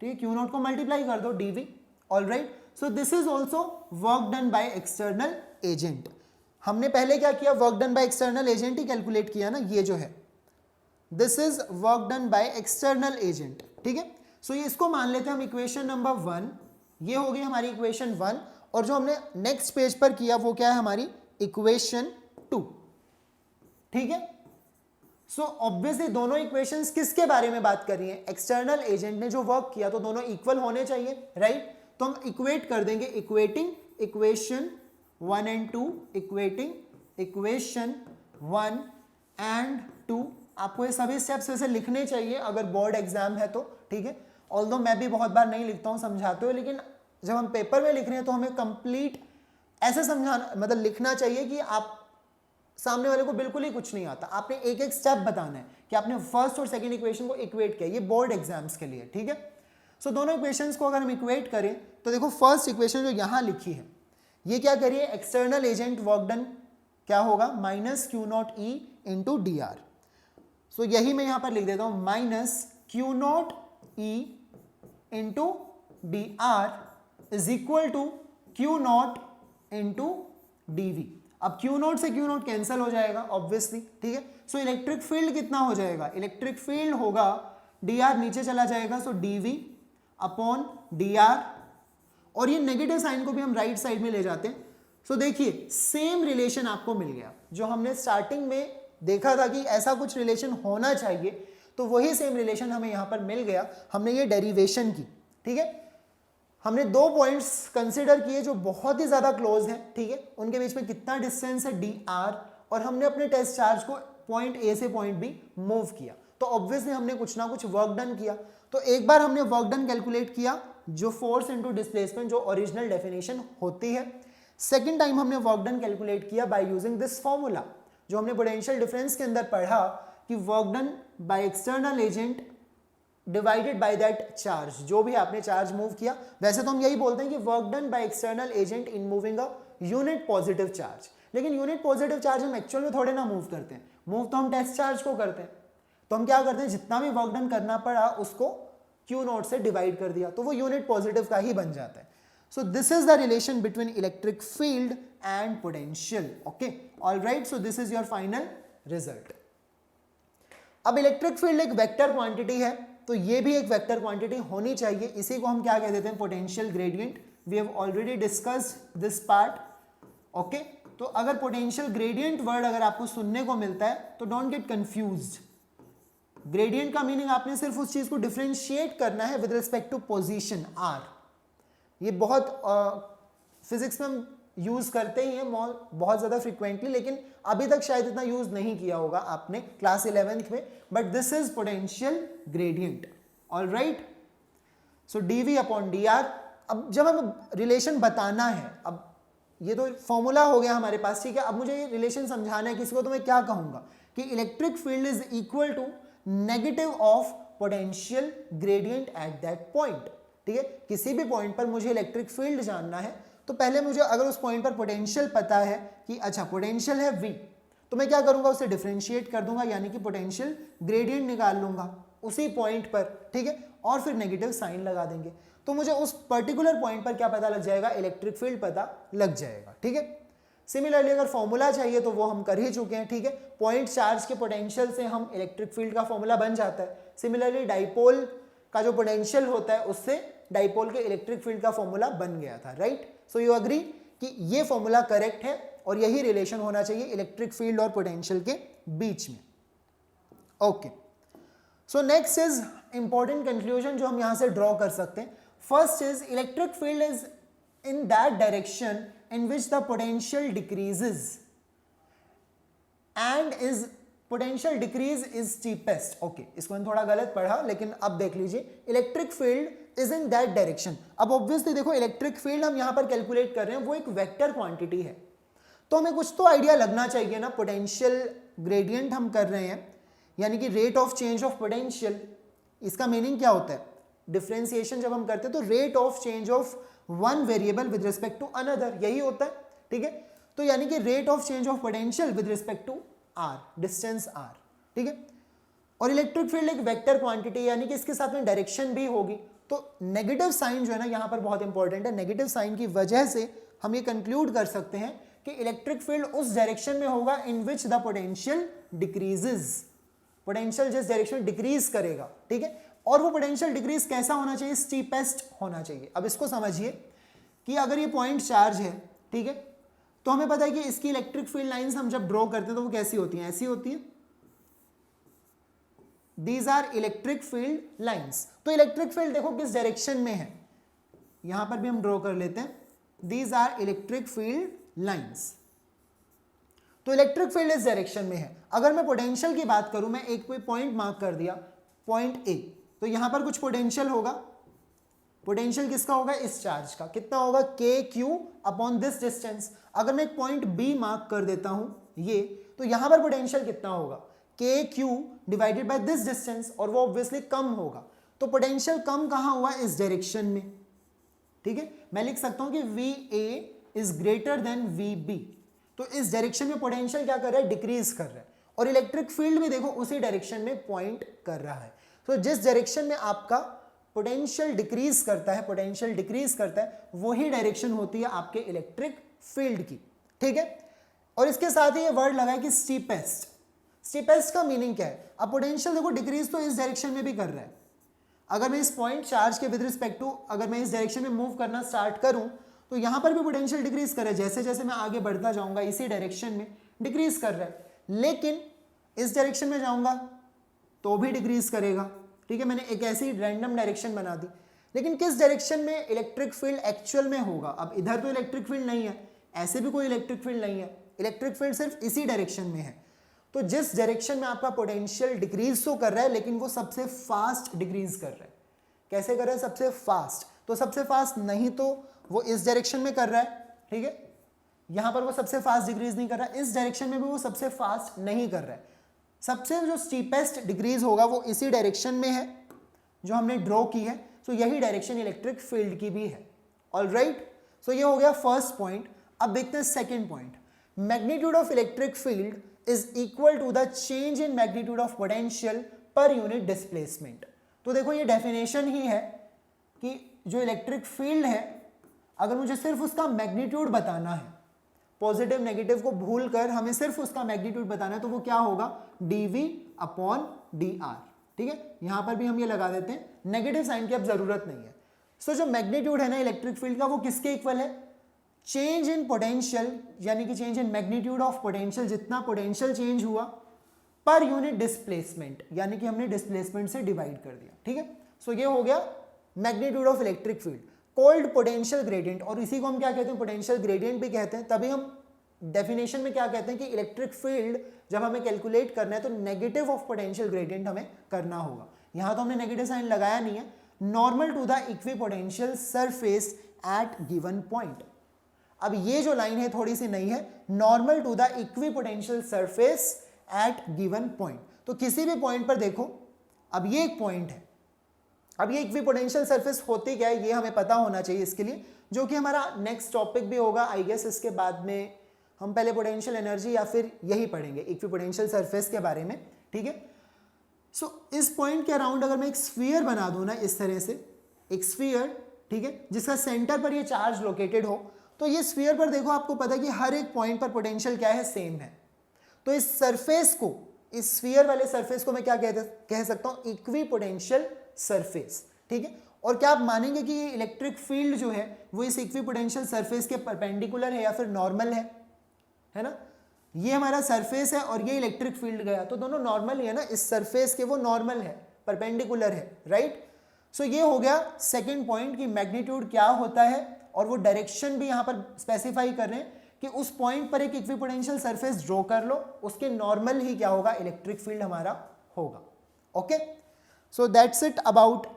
ठीक है, क्यू नॉट को मल्टीप्लाई कर दो dV, alright. So this is also work done by external agent. हमने पहले क्या किया, work done by external agent he calculate किया ना, ये जो है this is work done by external agent, ठीक है। सो ये इसको मान लेते हैं हम इक्वेशन नंबर 1, ये हो गई हमारी इक्वेशन 1, और जो हमने नेक्स्ट पेज पर किया वो क्या है, हमारी इक्वेशन 2, ठीक है। सो ऑब्वियसली दोनों इक्वेशंस किसके बारे में बात कर रही हैं, एक्सटर्नल एजेंट ने जो वर्क किया, तो दोनों इक्वल होने चाहिए, राइट। तो हम इक्वेट कर देंगे, equating equation 1 and 2, equating equation 1 and 2 आपको ये सभी स्टेप्स वैसे लिखने चाहिए अगर बोर्ड एग्जाम है तो, ठीक है। ऑल्दो मैं भी बहुत बार नहीं लिखता हूँ समझाते हुए, लेकिन जब हम पेपर में लिख रहे हैं तो हमें कंप्लीट ऐसे समझाना, मतलब लिखना चाहिए कि आप सामने वाले को बिल्कुल ही कुछ नहीं आता, आपने एक एक स्टेप बताना है कि आपने फर्स्ट और सेकंड इक्वेशन को इक्वेट किया। ये बोर्ड एग्जाम्स के लिए, ठीक है। सो दोनों इक्वेशंस को अगर हम इक्वेट करें तो देखो फर्स्ट इक्वेशन जो यहाँ लिखी है ये क्या करिए, एक्सटर्नल एजेंट वर्क डन क्या होगा, minus Q naught E into D R. So यही मैं यहाँ पर लिख देता हूँ, minus Q naught E into D R is equal to Q naught into D V. अब क्यू नॉट से क्यू नॉट कैंसिल हो जाएगा ऑब्वियसली, ठीक है। सो इलेक्ट्रिक फील्ड कितना हो जाएगा, इलेक्ट्रिक फील्ड होगा डी आर नीचे चला जाएगा, so D V upon D R, और ये नेगेटिव साइन को भी हम राइट साइड में ले जाते हैं। सो देखिए सेम रिलेशन आपको मिल गया जो हमने स्टार्टिंग में देखा था कि ऐसा कुछ रिलेशन होना चाहिए, तो वही सेम रिलेशन हमें यहाँ पर मिल गया। हमने ये डेरिवेशन की, ठीक है। हमने दो पॉइंट्स कंसिडर किए जो बहुत ही ज़्यादा क्लोज हैं, ठीक है। उनके बीच में कितना डिस्टेंस है डी आर, और हमने अपने टेस्ट चार्ज को पॉइंट ए से पॉइंट बी मूव किया, तो ऑब्वियसली हमने कुछ ना कुछ वर्क डन किया। तो एक बार हमने वर्क डन कैलकुलेट किया जो फोर्स इनटू डिस्प्लेसमेंट जो ओरिजिनल डेफिनेशन होती है। सेकेंड टाइम हमने वर्क डन कैलकुलेट किया बाय यूजिंग दिस फॉर्मूला जो हमने पोटेंशियल डिफरेंस के अंदर पढ़ा कि work done by external agent divided by that charge, जो भी आपने चार्ज मूव किया। वैसे तो हम यही बोलते हैं कि work done by external agent in moving a unit positive charge, लेकिन यूनिट पॉजिटिव चार्ज हम एक्चुअल में थोड़े ना मूव करते हैं, मूव तो हम टेस्ट चार्ज को करते हैं। तो हम क्या करते हैं, जितना भी वर्क डन करना पड़ा उसको क्यू नॉट से डिवाइड कर दिया, तो वो यूनिट पॉजिटिव का ही बन जाता है। सो this is the relation between electric field and potential, okay, alright. So this is your final result. अब इलेक्ट्रिक फील्ड एक वेक्टर क्वांटिटी है, तो ये भी एक वेक्टर क्वांटिटी होनी चाहिए, इसी को हम क्या कह देते हैं, potential gradient. We have already discussed this part, okay. तो अगर पोटेंशियल ग्रेडियंट वर्ड अगर आपको सुनने को मिलता है तो डोंट गेट कंफ्यूज्ड। ग्रेडियंट का मीनिंग आपने सिर्फ उस चीज को डिफरेंशिएट करना है with respect to position R. ये बहुत फिजिक्स में हम यूज करते ही हैं बहुत ज्यादा फ्रीक्वेंटली, लेकिन अभी तक शायद इतना यूज नहीं किया होगा आपने क्लास 11th में, but this is potential gradient, alright. So DV upon D R. अब जब हम रिलेशन बताना है, अब ये तो फॉर्मूला हो गया हमारे पास, ठीक है। अब मुझे ये रिलेशन समझाना है किसी को, तो मैं क्या कहूंगा कि electric field is equal to negative of potential gradient at that point, ठीक है। किसी भी पॉइंट पर मुझे इलेक्ट्रिक फील्ड जानना है तो पहले मुझे अगर उस पॉइंट पर पोटेंशियल पता है कि अच्छा पोटेंशियल है V, तो मैं क्या करूंगा, उसे डिफरेंशिएट कर दूंगा, यानी कि पोटेंशियल ग्रेडियंट निकाल लूंगा उसी पॉइंट पर, ठीक है, और फिर नेगेटिव साइन लगा देंगे, तो मुझे उस पर्टिकुलर पॉइंट पर क्या पता लग जाएगा, इलेक्ट्रिक फील्ड पता लग जाएगा, ठीक है। सिमिलरली अगर फॉर्मूला चाहिए तो वो हम कर ही चुके हैं, ठीक है। पॉइंट चार्ज के पोटेंशियल से हम इलेक्ट्रिक फील्ड का फॉर्मूला बन जाता है। सिमिलरली डाइपोल का जो पोटेंशियल होता है उससे डाइपोल के इलेक्ट्रिक फील्ड का फॉर्मूला बन गया था, राइट। सो यू एग्री कि ये फॉर्मूला करेक्ट है और यही रिलेशन होना चाहिए इलेक्ट्रिक फील्ड और पोटेंशियल के बीच में, okay. So next is important conclusion जो हम यहां से ड्रॉ कर सकते हैं। First is electric field is in that direction in which the potential decreases and is potential decrease is steepest, okay, इसको मैंने थोड़ा गलत पढ़ा लेकिन अब देख लीजिए, electric field is in that direction. अब ऑब्वियसली देखो इलेक्ट्रिक फील्ड हम यहां पर कैलकुलेट कर रहे हैं, वो एक वेक्टर क्वांटिटी है, तो हमें कुछ तो आइडिया लगना चाहिए ना। पोटेंशियल ग्रेडियंट हम कर रहे हैं, यानी कि rate of change of potential, इसका मीनिंग क्या होता है, डिफरेंशिएशन जब हम करते हैं तो rate of change of one variable with respect to another, यही होता है, ठीक है। तो यानी कि rate of change of potential with respect to R, distance R, ठीक है। और इलेक्ट्रिक फील्ड एक वेक्टर क्वांटिटी, यानी कि इसके साथ में डायरेक्शन भी होगी, तो नेगेटिव साइन जो है ना यहाँ पर बहुत इंपॉर्टेंट है। नेगेटिव साइन की वजह से हम ये कंक्लूड कर सकते हैं कि इलेक्ट्रिक फील्ड उस डायरेक्शन में होगा in which the potential decreases, potential जिस डायरेक्शन में डिक्रीज करेगा, ठीक है। और वो पोटेंशियल डिक्रीज कैसा होना चाहिए, स्टीपेस्ट होना चाहिए। अब इसको समझिए कि अगर ये पॉइंट चार्ज है, ठीक है, तो हमें पता है कि इसकी इलेक्ट्रिक फील्ड लाइंस हम जब ड्रॉ करते हैं तो वो कैसी होती हैं, ऐसी होती है, these are electric field lines. तो इलेक्ट्रिक फील्ड देखो किस डायरेक्शन में है, यहां पर भी हम ड्रॉ कर लेते हैं, these are electric field lines. तो इलेक्ट्रिक फील्ड इस डायरेक्शन में है। अगर मैं पोटेंशियल की बात करूं, मैं एक कोई पॉइंट मार्क कर दिया, पॉइंट ए, तो यहां पर कुछ पोटेंशियल होगा। पोटेंशियल किसका होगा? इस चार्ज का। कितना होगा? के क्यू अपॉन दिस डिस्टेंस। अगर मैं एक पॉइंट बी मार्क कर देता हूं ये, तो यहां पर पोटेंशियल कितना होगा? के Q divided by this distance, और वो ऑब्वियसली कम होगा। तो पोटेंशियल कम कहां हुआ? इस डायरेक्शन में। ठीक है, मैं लिख सकता हूं कि V A is greater than V B. तो इस डायरेक्शन में पोटेंशियल क्या कर रहा है? डिक्रीज कर रहा है। और इलेक्ट्रिक फील्ड भी देखो उसी डायरेक्शन में पॉइंट कर रहा है। तो जिस डायरेक्शन में आपका पोटेंशियल डिक्रीज करता है, वही डायरेक्शन होती है आपके इलेक्ट्रिक फील्ड की। ठीक है, और इसके साथ ही ये वर्ड लगा है कि स्टीपेस्ट। स्टीपेस्ट का मीनिंग क्या है? अब पोटेंशियल देखो डिक्रीज तो इस डायरेक्शन में भी कर रहा है। अगर मैं इस पॉइंट चार्ज के विद रिस्पेक्ट टू, अगर मैं इस डायरेक्शन में मूव करना स्टार्ट करूं, तो यहां पर भी पोटेंशियल डिक्रीज कर रहा है। जैसे जैसे मैं आगे बढ़ता जाऊंगा इसी डायरेक्शन में डिक्रीज कर रहा है, लेकिन इस डायरेक्शन में जाऊंगा तो भी डिक्रीज करेगा। ठीक है, मैंने एक ऐसी रैंडम डायरेक्शन बना दी। लेकिन किस डायरेक्शन में इलेक्ट्रिक फील्ड एक्चुअल में होगा? अब इधर तो इलेक्ट्रिक फील्ड नहीं है, ऐसे भी कोई इलेक्ट्रिक फील्ड नहीं है, इलेक्ट्रिक फील्ड सिर्फ इसी डायरेक्शन में है। तो जिस डायरेक्शन में आपका पोटेंशियल डिक्रीज तो कर रहा है, लेकिन वो सबसे फास्ट डिक्रीज कर रहा है। कैसे कर रहा है? सबसे फास्ट। तो सबसे फास्ट नहीं तो वो इस डायरेक्शन में कर रहा है। ठीक है, यहां पर वो सबसे फास्ट डिक्रीज नहीं कर रहा है, इस डायरेक्शन में भी वो सबसे फास्ट नहीं कर रहा है। सबसे जो स्टीपेस्ट डिक्रीज होगा वो इसी डायरेक्शन में है जो हमने ड्रॉ की है। सो यही डायरेक्शन इलेक्ट्रिक फील्ड की भी है। ऑलराइट, सो ये हो गया फर्स्ट पॉइंट। अब देखते हैं second point. Magnitude of electric field is equal to the change in magnitude of potential per unit displacement. तो देखो ये डेफिनेशन ही है कि जो इलेक्ट्रिक फील्ड है, अगर मुझे सिर्फ उसका मैग्नीट्यूड बताना है, पॉजिटिव नेगेटिव को भूलकर हमें सिर्फ उसका मैग्नीट्यूड बताना है, तो वो क्या होगा? dv upon dr। ठीक है, यहां पर भी हम ये लगा देते हैं, नेगेटिव साइन की अब जरूरत नहीं है। सो जो मैग्नीट्यूड है ना इलेक्ट्रिक फील्ड का, वो किसके इक्वल है? चेंज इन पोटेंशियल, यानी कि change in magnitude of potential, जितना पोटेंशियल चेंज हुआ पर यूनिट डिस्प्लेसमेंट, यानी कि हमने डिस्प्लेसमेंट से डिवाइड कर दिया। ठीक है, सो ये हो गया magnitude of electric field, called potential gradient. और इसी को हम क्या कहते हैं? पोटेंशियल ग्रेडियंट भी कहते हैं। तभी हम डेफिनेशन में क्या कहते हैं कि इलेक्ट्रिक फील्ड जब हमें कैलकुलेट करना है तो नेगेटिव ऑफ पोटेंशियल ग्रेडियंट हमें करना होगा। यहां तो हमने नेगेटिव साइन लगाया नहीं है। Normal to the equipotential surface at given point. अब ये जो लाइन है थोड़ी सी नई है, normal to the equipotential surface at given point. तो किसी भी पॉइंट पर देखो, अब ये एक पॉइंट है, अब ये इक्विपोटेंशियल सरफेस होती क्या है ये हमें पता होना चाहिए इसके लिए, जो कि हमारा नेक्स्ट टॉपिक भी होगा आई गेस। इसके बाद में हम पहले पोटेंशियल एनर्जी या फिर यही पढ़ेंगे इक्विपोटेंशियल सरफेस के बारे में। ठीक है, सो इस पॉइंट के अराउंड अगर मैं एक स्फीयर बना दूं ना, इस तरह से एक स्फीयर, ठीक है, जिसका सेंटर पर ये चार्ज लोकेटेड हो, तो ये स्फीयर पर देखो आपको पता है कि हर एक पॉइंट पर पोटेंशियल क्या है? सेम है। तो इस सरफेस को, इस स्फीयर वाले सरफेस को मैं क्या कह सकता हूं? Equipotential surface. ठीक है, और क्या आप मानेंगे कि ये इलेक्ट्रिक फील्ड जो है वो इस इक्विपोटेंशियल सरफेस के परपेंडिकुलर है या फिर नॉर्मल है ना? ये हमारा सरफेस है और ये इलेक्ट्रिक फील्ड गया, तो दोनों नॉर्मल ही है ना, इस सरफेस के वो नॉर्मल है, परपेंडिकुलर है, राइट? सो ये हो गया सेकंड पॉइंट कि मैग्नीट्यूड क्या होता है, और वो डायरेक्शन भी यहां पर स्पेसिफाई कर रहे हैं कि उस पॉइंट पर एक इक्विपोटेंशियल सरफेस ड्रॉ कर लो, उसके नॉर्मल ही क्या होगा? इलेक्ट्रिक फील्ड हमारा होगा। Okay, so that's it about.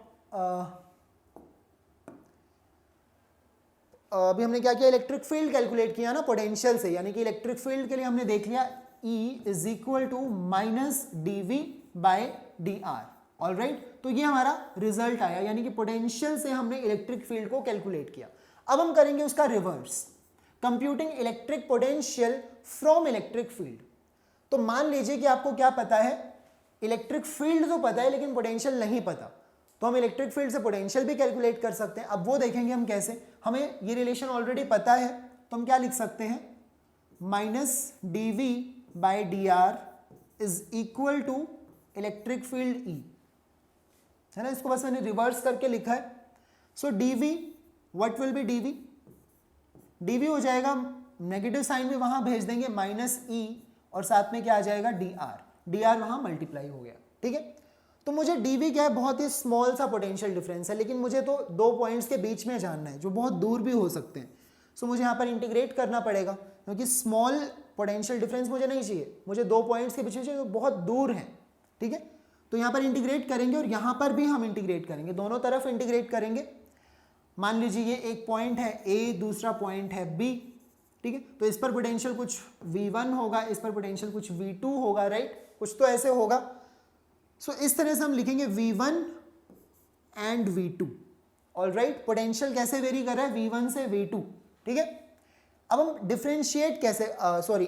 अभी हमने क्या किया? इलेक्ट्रिक फील्ड कैलकुलेट किया ना पोटेंशियल से, यानी कि इलेक्ट्रिक फील्ड के लिए हमने देख लिया E is equal to minus dv by dr। Alright, तो ये हमारा रिजल्ट आया, यानी कि पोटेंशियल से हमने इलेक्ट्रिक फील्ड को कैलकुलेट किया। अब हम करेंगे उसका reverse, computing electric potential from electric field. तो मान लीजिए कि आपको क्या पता है? इलेक्ट्रिक फील्ड तो पता है लेकिन पोटेंशियल नहीं पता, तो हम इलेक्ट्रिक फील्ड से पोटेंशियल भी कैलकुलेट कर सकते हैं। अब वो देखेंगे हम कैसे। हमें ये रिलेशन ऑलरेडी पता है, तो हम क्या लिख सकते हैं? Minus dv by dr is equal to electric field E, है ना? इसको बस मैंने रिवर्स करके लिखा है। सो dv, what will be dv? dv हो जाएगा, नेगेटिव साइन भी वहां भेज देंगे, माइनस E, और साथ में क्या आ जाएगा? dr वहां मल्टीप्लाई हो गया। ठीक है, तो मुझे dv क्या है? बहुत ही स्मॉल सा पोटेंशियल डिफरेंस है, लेकिन मुझे तो दो पॉइंट्स के बीच में जानना है जो बहुत दूर भी हो सकते हैं। सो मुझे यहाँ पर इंटीग्रेट करना पड़ेगा, क्योंकि स्मॉल पोटेंशियल डिफरेंस मुझे नहीं चाहिए, मुझे 2 पॉइंट्स के पीछे चाहिए जो बहुत दूर हैं, ठीक है। तो यहाँ पर इंटीग्रेट करेंगे और यहाँ पर भी हम इंटीग्रेट करेंगे, दोनों तरफ इंटीग्रेट करेंगे। मान लीजिए ये एक पॉइंट है ए, दूसरा पॉइंट है बी, ठीक है। तो इस पर पोटेंशियल कुछ V1 होगा, इस पर पोटेंशियल कुछ V2 होगा, राइट, कुछ तो ऐसे होगा। सो इस तरह से हम लिखेंगे V1 and V2, alright. Potential कैसे वेरी कर रहा है, V1 से V2, ठीक है। अब हम डिफरेंशिएट कैसे,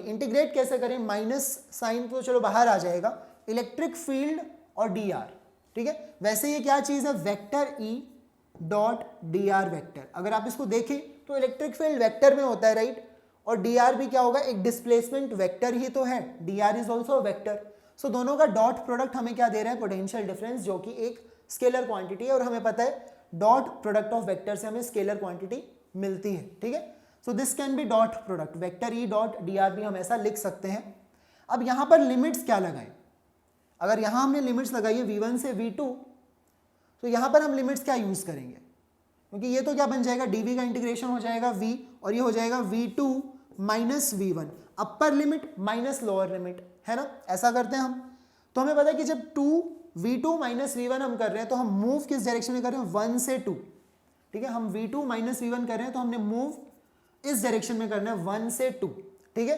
इंटीग्रेट कैसे करें, माइनस साइन तो चलो बाहर आ जाएगा, इलेक्ट्रिक फील्ड और dr, ठीक है। वैसे ये क्या चीज है, vector E dot dr vector. अगर आप इसको देखें तो इलेक्ट्रिक फील्ड वेक्टर में होता है, राइट, और dr भी क्या होगा, एक डिस्प्लेसमेंट वेक्टर ही तो है, dr इज ऑल्सो वेक्टर। सो दोनों का डॉट प्रोडक्ट हमें क्या दे रहा है, पोटेंशियल डिफरेंस, जो कि एक स्केलर क्वांटिटी है, और हमें पता है डॉट प्रोडक्ट ऑफ वेक्टर से हमें स्केलर क्वांटिटी मिलती है, ठीक है। So this can B dot product, vector E dot dr भी हम ऐसा लिख सकते हैं। अब यहाँ पर लिमिट्स क्या लगाएं, अगर यहाँ हमने लिमिट्स लगाई है V1 से V2, तो यहाँ पर हम लिमिट्स क्या यूज करेंगे, क्योंकि ये तो क्या बन जाएगा, dv का इंटीग्रेशन हो जाएगा v, और ये हो जाएगा V2 minus V1, upper limit minus lower limit, है ना, ऐसा करते हैं हम। तो हमें पता है कि जब V2 माइनस V1 हम कर रहे हैं तो हम मूव किस डायरेक्शन में कर रहे हैं, 1 से 2, ठीक है। हम V2 माइनस V1 कर रहे हैं तो हमने मूव इस डायरेक्शन में करना है 1 से 2, ठीक है।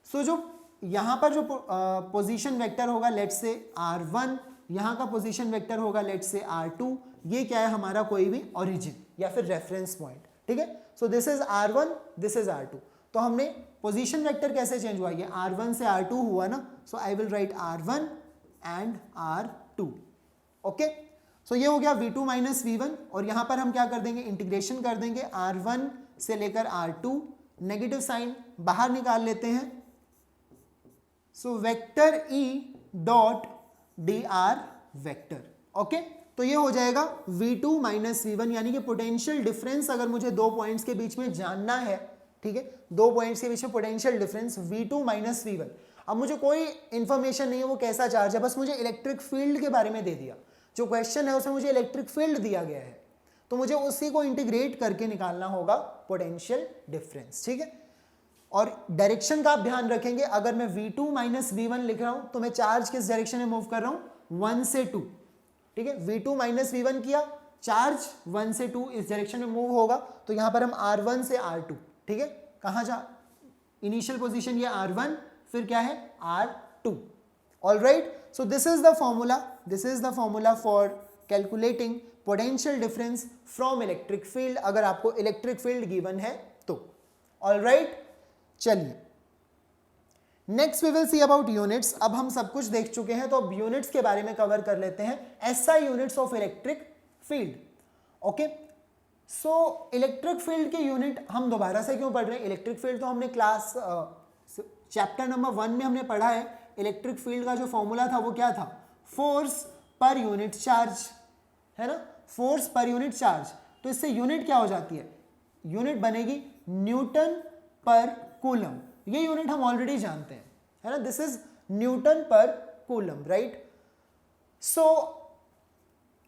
सो जो यहाँ पर जो पोजीशन वेक्टर होगा लेट से R1, यहाँ का पोजीशन वेक्टर होगा लेट से R2, ये क्या है, हमारा कोई भी ओरिजिन या फिर रेफरेंस पॉइंट, ठीक है। सो this is R1, this is R2। तो हमने पोजीशन वेक्टर कैसे चेंज हुआ, ये R1 से R2 हुआ ना, so I will write R1 and R2, okay. So ये हो गया V2 माइनस V1, और यहाँ पर हम क्या कर देंगे, इंटीग्रेशन कर देंगे R1 से लेकर R2, नेगेटिव साइन बाहर निकाल लेते हैं। So vector E dot dr vector, okay. तो ये हो जाएगा V2 माइनस V1, यानी कि पोटेंशियल डिफरेंस अगर मुझे 2 पॉइंट्स के बीच में जानना है, ठीक है, 2 पॉइंट्स के बीच में potential difference V2 minus V1। अब मुझे कोई इंफॉर्मेशन नहीं है वो कैसा चार्ज है, बस मुझे इलेक्ट्रिक फील्ड के बारे में दे दिया, जो क्वेश्चन है उसमें मुझे इलेक्ट्रिक फील्ड दिया गया है, तो मुझे उसी को इंटीग्रेट करके निकालना होगा पोटेंशियल डिफरेंस, ठीक है। और डायरेक्शन का आप ध्यान रखेंगे, अगर मैं V2 माइनस V1 लिख रहा हूं तो मैं चार्ज किस डायरेक्शन में मूव कर रहा हूं, 1 से 2, ठीक है। V2 माइनस V1 किया, चार्ज 1 से 2 इस डायरेक्शन में मूव होगा, तो यहां पर हम R1 से R2, ठीक है, कहां जा, इनिशियल पोजीशन ये R1, फिर क्या है R2, alright. So this is the formula for calculating potential difference from electric field, अगर आपको इलेक्ट्रिक फील्ड गिवन है तो, ऑलराइट। चलिए next we will see about units. अब हम सब कुछ देख चुके हैं, तो अब यूनिट्स के बारे में कवर कर लेते हैं, SI units of electric field, okay. So electric field के यूनिट हम दोबारा से क्यों पढ़ रहे हैं, इलेक्ट्रिक फील्ड तो हमने क्लास चैप्टर नंबर 1 में हमने पढ़ा है। इलेक्ट्रिक फील्ड का जो फॉर्मूला था वो क्या था, फोर्स पर यूनिट चार्ज, है ना, फोर्स पर यूनिट चार्ज। तो इससे यूनिट क्या हो जाती है, यूनिट बनेगी न्यूटन पर कूलम, ये यूनिट हम ऑलरेडी जानते हैं, है ना, this is Newton per coulomb, right. So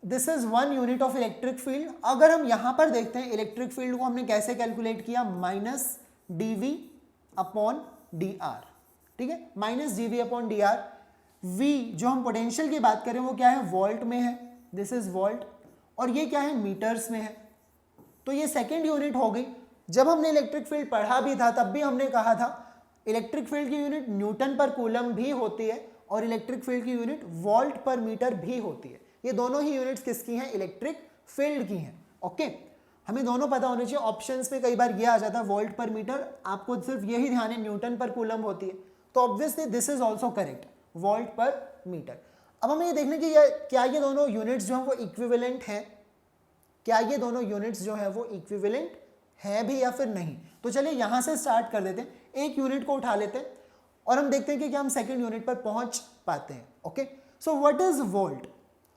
this is 1 unit of electric field. अगर हम यहां पर देखते हैं इलेक्ट्रिक फील्ड को हमने कैसे कैलकुलेट किया, माइनस dv अपॉन dr, ठीक है, minus dv upon dr। v जो हम पोटेंशियल की बात करें वो क्या है, वोल्ट में है, दिस इज वोल्ट, और ये क्या है, मीटर्स में है। तो ये सेकेंड यूनिट हो गई। जब हमने इलेक्ट्रिक फील्ड पढ़ा भी था तब भी हमने कहा था इलेक्ट्रिक फील्ड की यूनिट न्यूटन पर कूलम भी होती है, और इलेक्ट्रिक फील्ड की यूनिट वोल्ट पर मीटर भी होती है। ये दोनों ही यूनिट्स किसकी हैं, इलेक्ट्रिक फील्ड की हैं, ओके। हमें दोनों पता होने चाहिए, ऑप्शंस में कई बार ये आ जाता है वोल्ट पर मीटर, आपको सिर्फ यही ध्यान है न्यूटन पर कूलम होती है, तो obviously this is also correct, volt per metre. अब हमें ये देखने की क्या ये दोनों यूनिट्स जो हैं वो इक्विवेलेंट हैं, क्या ये दोनों यूनिट्स जो हैं वो इक्विवेलेंट हैं भी या फिर नहीं। तो चलिए यहां से स्टार्ट कर देते हैं, एक यूनिट को उठा लेते हैं और हम देखते हैं कि क्या हम सेकंड यूनिट पर पहुंच पाते हैं, okay. So what is volt,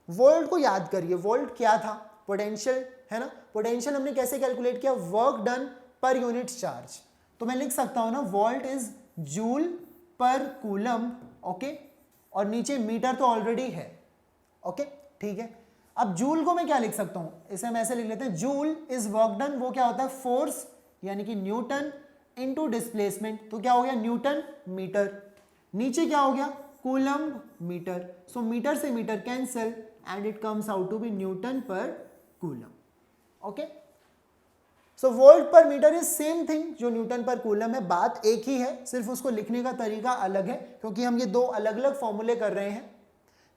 volt को याद करिए, वोल्ट क्या था, पोटेंशियल, है ना। पोटेंशियल हमने कैसे कैलकुलेट किया, work done per unit charge. तो मैं लिख सकता हूं ना, वोल्ट इज जूल पर कूलम, ओके, और नीचे मीटर तो ऑलरेडी है, ओके, ठीक है। अब जूल को मैं क्या लिख सकता हूं, इसे हम ऐसे लिख लेते हैं, जूल इज वर्क डन, वो क्या होता है, फोर्स यानी कि न्यूटन इनटू डिस्प्लेसमेंट, तो क्या हो गया न्यूटन मीटर, नीचे क्या हो गया कूलम्ब मीटर, सो मीटर से metre cancel and it comes out to be newton per coulomb. Okay, so volt per metre is same thing जो न्यूटन पर कूलम है, बात एक ही है, सिर्फ उसको लिखने का तरीका अलग है क्योंकि हम ये दो अलग अलग फॉर्मूले कर रहे हैं।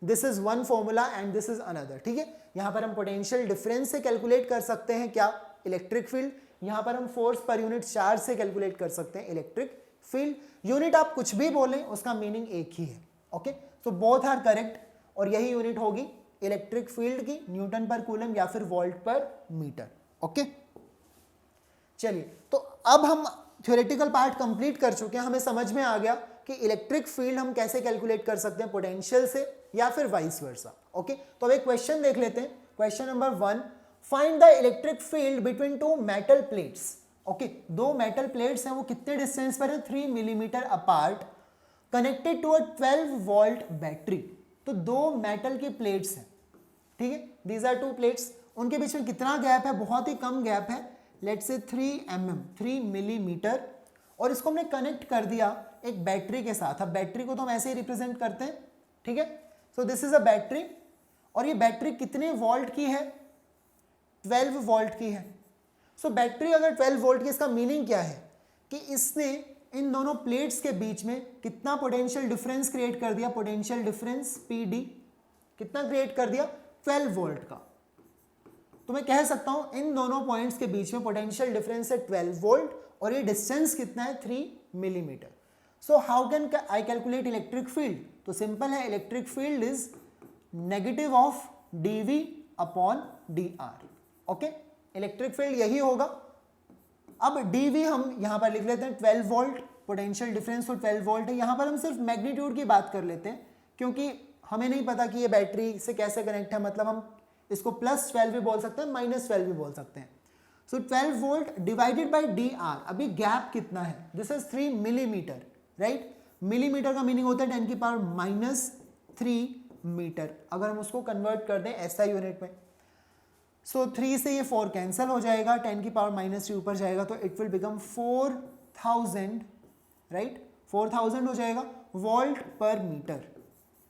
This is one formula and this is another, ठीक है। यहां पर हम पोटेंशियल डिफरेंस से कैलकुलेट कर सकते हैं क्या इलेक्ट्रिक फील्ड, यहां पर हम फोर्स पर यूनिट चार्ज से कैलकुलेट कर सकते हैं इलेक्ट्रिक फील्ड। यूनिट आप कुछ भी बोलें उसका मीनिंग एक ही है। Okay, so both are correct और यही यूनिट होगी इलेक्ट्रिक फील्ड की, न्यूटन पर कूलम या फिर वोल्ट पर मीटर। ओके, चलिए तो अब हम थ्योरेटिकल पार्ट कंप्लीट कर चुके हैं, हमें समझ में आ गया कि इलेक्ट्रिक फील्ड हम कैसे कैलकुलेट कर सकते हैं पोटेंशियल से या फिर वाइस वर्सा। ओके, तो अब एक क्वेश्चन देख लेते हैं, question number 1, find the electric field between two metal plates. Okay, दो मेटल प्लेट्स हैं, वो कितने डिस्टेंस पर है 3 millimetre apart, connected to a 12 volt battery. तो दो मेटल की प्लेट्स हैं, ठीक है, दीज आर टू प्लेट्स, उनके बीच में कितना गैप है, बहुत ही कम गैप है, लेट्स से 3 मिलीमीटर, और इसको हमने कनेक्ट कर दिया एक बैटरी के साथ। अब बैटरी को तो हम ऐसे ही रिप्रेजेंट करते हैं, ठीक है, सो दिस इज अ बैटरी, और ये बैटरी कितने वोल्ट की है 12 वोल्ट की है। सो बैटरी अगर 12 वोल्ट की, इसका मीनिंग क्या है कि इसने इन दोनों प्लेट्स के बीच में कितना पोटेंशियल डिफरेंस क्रिएट कर दिया, पोटेंशियल डिफरेंस PD कितना क्रिएट कर दिया 12 वोल्ट का। तो मैं कह सकता हूं इन दोनों पॉइंट्स के बीच में पोटेंशियल डिफरेंस है 12 वोल्ट और ये डिस्टेंस कितना है 3 millimetre. So how can I calculate electric field, तो सिंपल है, electric field is negative of dV upon dr। Okay, electric field यही होगा। अब dV हम यहां पर लिख लेते हैं 12 वोल्ट, पोटेंशियल डिफरेंस तो 12 वोल्ट है, यहां पर हम सिर्फ मैग्नीट्यूड की बात कर लेते हैं क्योंकि हमें नहीं पता कि ये बैटरी से कैसे कनेक्ट है, मतलब हम इसको +12 भी बोल सकते हैं, -12 भी बोल सकते हैं। सो 12 वोल्ट डिवाइडेड बाय dr, अभी गैप कितना है, this is 3 millimetre, right, millimetre का मीनिंग होता है 10 की पावर -3 मीटर, अगर हम उसको कन्वर्ट कर दें SI यूनिट में। सो 3 से ये 4 कैंसिल हो जाएगा, 10 की पावर -3 ऊपर जाएगा तो इट विल बिकम 4000, राइट, 4000 हो जाएगा वोल्ट पर मीटर।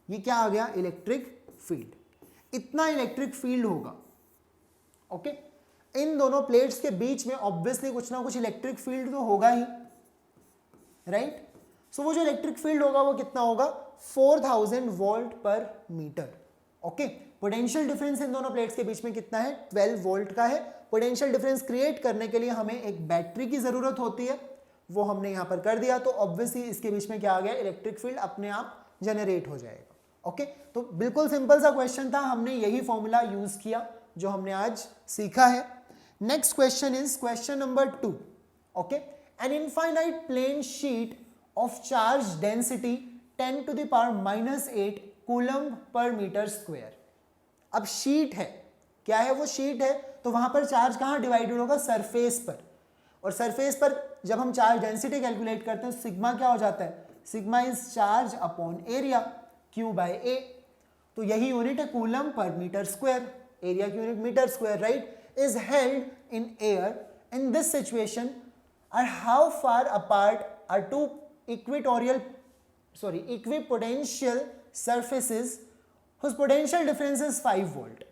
ये क्या आ गया इलेक्ट्रिक फील्ड, इतना इलेक्ट्रिक फील्ड होगा। ओके, इन दोनों प्लेट्स के बीच में ऑब्वियसली कुछ ना कुछ इलेक्ट्रिक फील्ड तो होगा ही, राइट। सो वो जो इलेक्ट्रिक फील्ड होगा वो कितना होगा 4000 volt per metre. Okay, potential difference इन दोनों प्लेट्स के बीच में कितना है 12 वोल्ट का है। पोटेंशियल डिफरेंस क्रिएट करने के लिए हमें एक बैटरी की जरूरत होती है, वो हमने यहां पर कर दिया, तो ऑब्वियसली इसके बीच में क्या आ गया इलेक्ट्रिक फील्ड अपने आप जनरेट हो जाएगा। ओके, तो बिल्कुल सिंपल सा क्वेश्चन था, हमने यही फॉर्मूला यूज किया जो हमने आज सीखा है। Next question is question number 2। Okay, an infinite plane sheet of charge density 10 to the power -8 coulomb per metre square. अब शीट है, क्या है वो शीट है, तो वहां पर चार्ज कहां डिवाइडेड होगा सरफेस पर, और सरफेस पर जब हम चार्ज डेंसिटी कैलकुलेट करते हैं सिग्मा क्या हो जाता है, sigma is charge upon area Q/A, तो यही यूनिट है coulomb per metre square, area की unit metre square, right, is held in air in this situation are how far apart are two equipotential surfaces whose potential difference is 5 volt।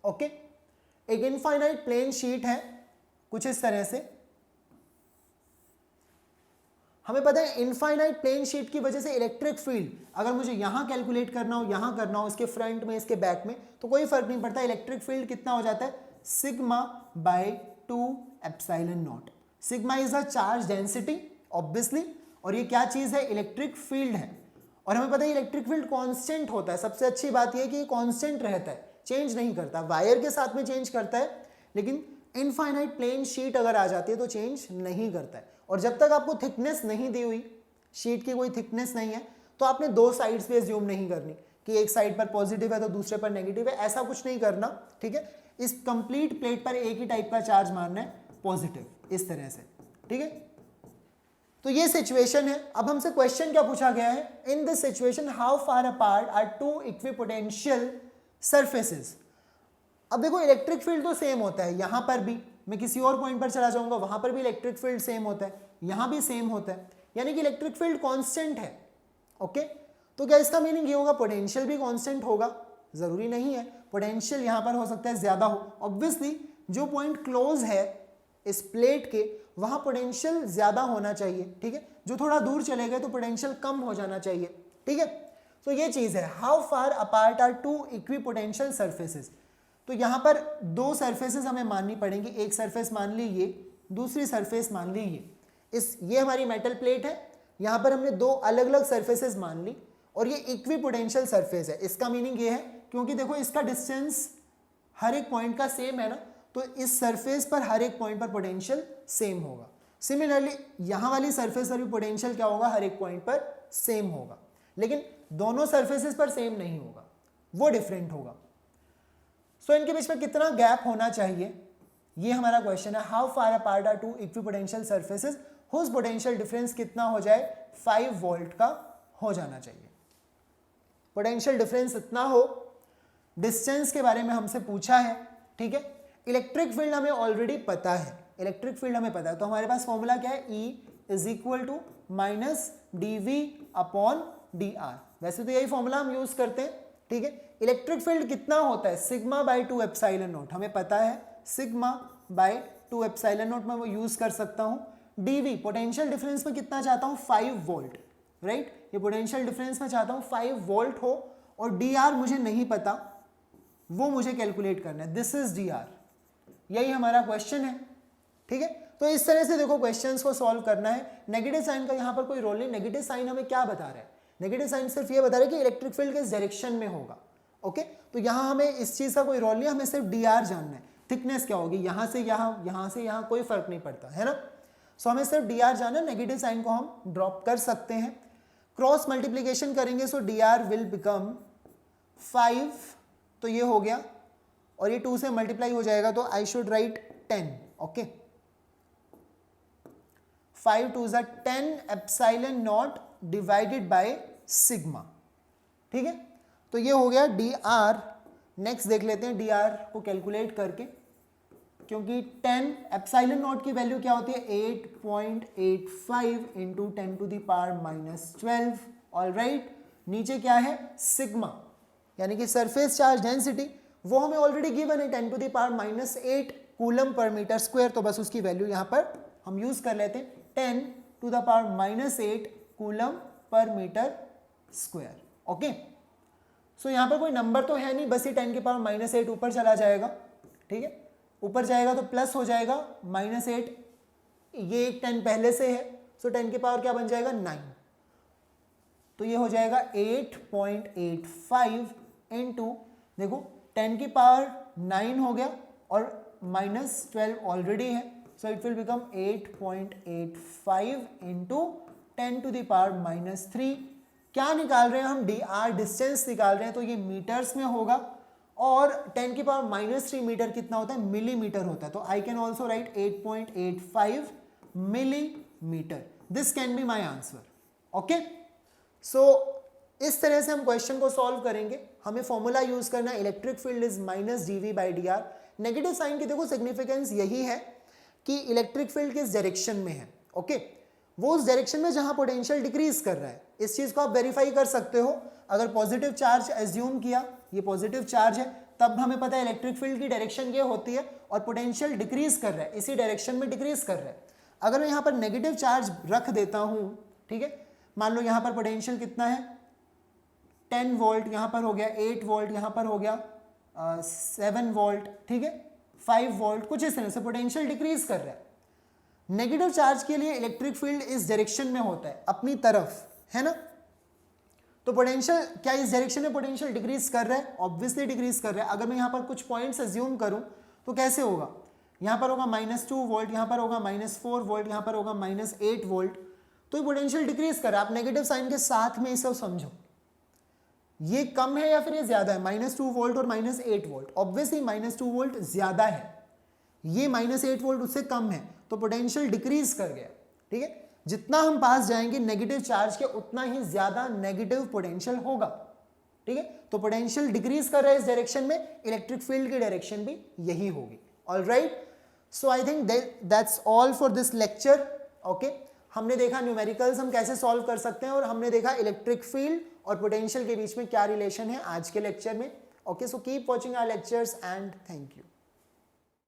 Okay, एक इनफाइनाइट प्लेन शीट है कुछ इस तरह से, हमें पता है इनफाइनाइट प्लेन शीट की वजह से इलेक्ट्रिक फील्ड अगर मुझे यहां कैलकुलेट करना हो, यहां करना हो, इसके फ्रंट में इसके बैक में, तो कोई फर्क नहीं पड़ता, इलेक्ट्रिक फील्ड कितना हो जाता है σ/2 epsilon naught. Sigma is a charge density obviously, और ये क्या चीज है इलेक्ट्रिक फील्ड है, और हमें पता है इलेक्ट्रिक फील्ड कांस्टेंट होता है। सबसे अच्छी बात यह है कि ये कांस्टेंट रहता है, चेंज नहीं करता, वायर के साथ में चेंज करता है, लेकिन इनफाइनाइट प्लेन शीट अगर आ जाती है तो चेंज नहीं करता है। और जब तक आपको थिकनेस नहीं दी हुई, शीट की कोई थिकनेस नहीं है, तो आपने दो साइड्स पे ज्यूम नहीं करनी कि एक साइड पर पॉजिटिव है तो दूसरे पर नेगेटिव है, ऐसा कुछ नहीं करना, ठीक है। इस कंप्लीट प्लेट पर एक ही टाइप का चार्ज मानना है, पॉजिटिव, इस तरह से, ठीक है। तो ये सिचुएशन है। अब हमसे क्वेश्चन क्या पूछा गया है, in this situation how far apart are two equipotential surfaces. अब देखो इलेक्ट्रिक फील्ड तो सेम होता है, यहां पर भी मैं किसी और पॉइंट पर चला जाऊंगा, वहां पर भी इलेक्ट्रिक फील्ड सेम होता है, यहां भी सेम होता है, यानी कि इलेक्ट्रिक फील्ड कांस्टेंट है। ओके, तो क्या इसका मीनिंग ये होगा पोटेंशियल भी कांस्टेंट होगा? जरूरी नहीं है, पोटेंशियल यहां पर हो सकता है ज्यादा हो। ऑब्वियसली जो पॉइंट क्लोज है इस प्लेट के, वहां पोटेंशियल ज्यादा होना चाहिए, ठीक है। जो थोड़ा दूर चले गए तो पोटेंशियल कम हो जाना चाहिए, ठीक है। तो ये चीज है, how far apart are two equipotential surfaces. तो यहां पर दो सरफेसेस हमें माननी पड़ेंगी, एक सरफेस मान ली ये, दूसरी सरफेस मान ली ये हमारी मेटल प्लेट है, यहां पर हमने दो अलग अलग सरफेसेस मान ली और ये इक्विपोटेंशियल सरफेस है। इसका मीनिंग ये है, क्योंकि देखो इसका डिस्टेंस हर एक पॉइंट का सेम है ना, तो इस सरफेस पर हर एक पॉइंट पर पोटेंशियल सेम होगा। सिमिलरली यहां वाली सरफेस पर भी पोटेंशियल क्या होगा, हर एक पॉइंट पर सेम होगा, लेकिन दोनों सरफेसेस पर सेम नहीं होगा, वो डिफरेंट होगा। सो इनके बीच में कितना गैप होना चाहिए, ये हमारा क्वेश्चन है। How far apart are two equipotential surfaces whose potential difference कितना हो जाए, 5 वोल्ट का हो जाना चाहिए। पोटेंशियल डिफरेंस इतना हो, डिस्टेंस के बारे में हमसे पूछा है, ठीक है। इलेक्ट्रिक फील्ड हमें ऑलरेडी पता है, इलेक्ट्रिक फील्ड हमें पता है, तो हमारे पास फॉर्मूला क्या है, E is equal to minus dV upon dr। वैसे तो यही फॉर्मूला हम यूज करते हैं, ठीक है। इलेक्ट्रिक फील्ड कितना होता है, सिग्मा बाई 2 एप्सिलॉन नॉट, हमें पता है सिग्मा बाई 2 एप्सिलॉन नॉट में वो यूज कर सकता हूं। dV पोटेंशियल डिफरेंस में कितना चाहता हूं, 5 वोल्ट, राइट। ये पोटेंशियल डिफरेंस में चाहता हूं 5 वोल्ट हो, और dr मुझे नहीं पता, वो मुझे कैलकुलेट करना है, दिस इज dr। यही हमारा क्वेश्चन है, ठीक है। तो इस तरह से देखो क्वेश्चंस को सॉल्व करना है। नेगेटिव साइन का यहाँ पर कोई रोल नहीं, नेगेटिव साइन हमें क्या बता रहा है, नेगेटिव साइन सिर्फ ये बता रहा है कि इलेक्ट्रिक फील्ड किस डायरेक्शन में होगा। ओके, तो यहाँ हमें इस चीज का कोई रोल नहीं, हमें सिर्फ dr जानना है, थिकनेस क्या होगी, यहाँ से यहाँ, यहाँ से यहाँ, कोई फर्क नहीं पड़ता है ना। सो हमें सिर्फ dr जानना है, नेगेटिव साइन को हम ड्रॉप कर सकते हैं। क्रॉस मल्टीप्लीकेशन करेंगे, सो dr विल बिकम 5, तो ये हो गया, और ये 2 से मल्टीप्लाई हो जाएगा, तो I should write 10। Okay, 5 2 is 10 epsilon not divided by sigma, ठीक है। तो ये हो गया dr। नेक्स्ट देख लेते हैं dr को कैलकुलेट करके, क्योंकि 10 एप्सिलॉन नॉट की वैल्यू क्या होती है, 8.85 into 10 to the power minus 12। All right, नीचे क्या है, सिग्मा यानी कि सरफेस चार्ज डेंसिटी, वो हमें ऑलरेडी गिवन है 10 to the power minus 8 coulomb पर मीटर स्क्वायर, तो बस उसकी वैल्यू यहाँ पर हम यूज कर लेते हैं, 10 to the power minus 8 coulomb पर मीटर स्क्वायर। ओके, सो यहाँ पर कोई नंबर तो है नहीं, बस ये 10 के पावर माइनस 8 ऊपर चला जाएगा, ठीक है। ऊपर जाएगा तो प्लस हो जाएगा -8, ये एक 10 पहले से है, सो 10 के पावर क्या बन जाएगा, 9, तो ये हो जाएगा 8.85 इंटू, देखो 10 की पावर 9 हो गया और -12 ऑलरेडी है, so it will become 8.85 into 10 to the power -3। क्या निकाल रहे हैं हम, dr डिस्टेंस निकाल रहे हैं, तो ये मीटर्स में होगा, और 10 की पावर -3 मीटर कितना होता है, मिलीमीटर होता है, तो I can also write 8.85 millimetre. This can be my answer. Okay, so इस तरह से हम क्वेश्चन को सॉल्व करेंगे। हमें फॉर्मूला यूज करना है, electric field is minus dV by dr। Negative sign की देखो सिग्निफिकेंस यही है कि इलेक्ट्रिक फील्ड किस डायरेक्शन में है। ओके, वो उस डायरेक्शन में जहां पोटेंशियल डिक्रीज कर रहा है, इस चीज को आप वेरीफाई कर सकते हो। अगर पॉजिटिव चार्ज एज्यूम किया, ये पॉजिटिव चार्ज है, तब हमें पता है इलेक्ट्रिक फील्ड की डायरेक्शन ये होती है, और पोटेंशियल डिक्रीज कर रहा है, इसी डायरेक्शन में डिक्रीज कर रहा है। अगर मैं यहाँ पर नेगेटिव चार्ज रख देता हूँ, ठीक है, मान लो यहाँ पर पोटेंशियल कितना है, 10 वोल्ट, यहाँ पर हो गया 8 वोल्ट, यहाँ पर हो गया 7 वोल्ट, ठीक है, 5 वोल्ट, कुछ इस तरह से पोटेंशियल डिक्रीज कर रहा है। नेगेटिव चार्ज के लिए इलेक्ट्रिक फील्ड इस डायरेक्शन में होता है, अपनी तरफ, है ना। तो पोटेंशियल क्या इस डायरेक्शन में पोटेंशियल डिक्रीज कर रहा है, ऑब्वियसली डिक्रीज कर रहा है। अगर मैं यहाँ पर कुछ पॉइंट्स अज्यूम करूँ तो कैसे होगा, यहाँ पर होगा -2 वोल्ट, यहाँ पर होगा -4 वोल्ट, यहाँ पर होगा -8 वोल्ट, तो ये पोटेंशियल डिक्रीज कर रहा है। आप नेगेटिव साइन के साथ में इसे समझो, ये कम है या फिर ये ज्यादा है, -2 वोल्ट और -8 वोल्ट, ऑब्वियसली -2 वोल्ट ज्यादा है, ये -8 वोल्ट उससे कम है, तो पोटेंशियल डिक्रीज कर गया, ठीक है। जितना हम पास जाएंगे नेगेटिव चार्ज के, उतना ही ज्यादा नेगेटिव पोटेंशियल होगा, ठीक है। तो पोटेंशियल डिक्रीज कर रहा है इस डायरेक्शन में, इलेक्ट्रिक फील्ड की डायरेक्शन भी यही होगी। Alright, so I think that's all for this lecture. Okay, हमने देखा न्यूमेरिकल्स हम कैसे सॉल्व कर सकते हैं और हमने देखा इलेक्ट्रिक फील्ड और पोटेंशियल के बीच में क्या रिलेशन है आज के लेक्चर में. Okay, so keep watching our lectures and thank you.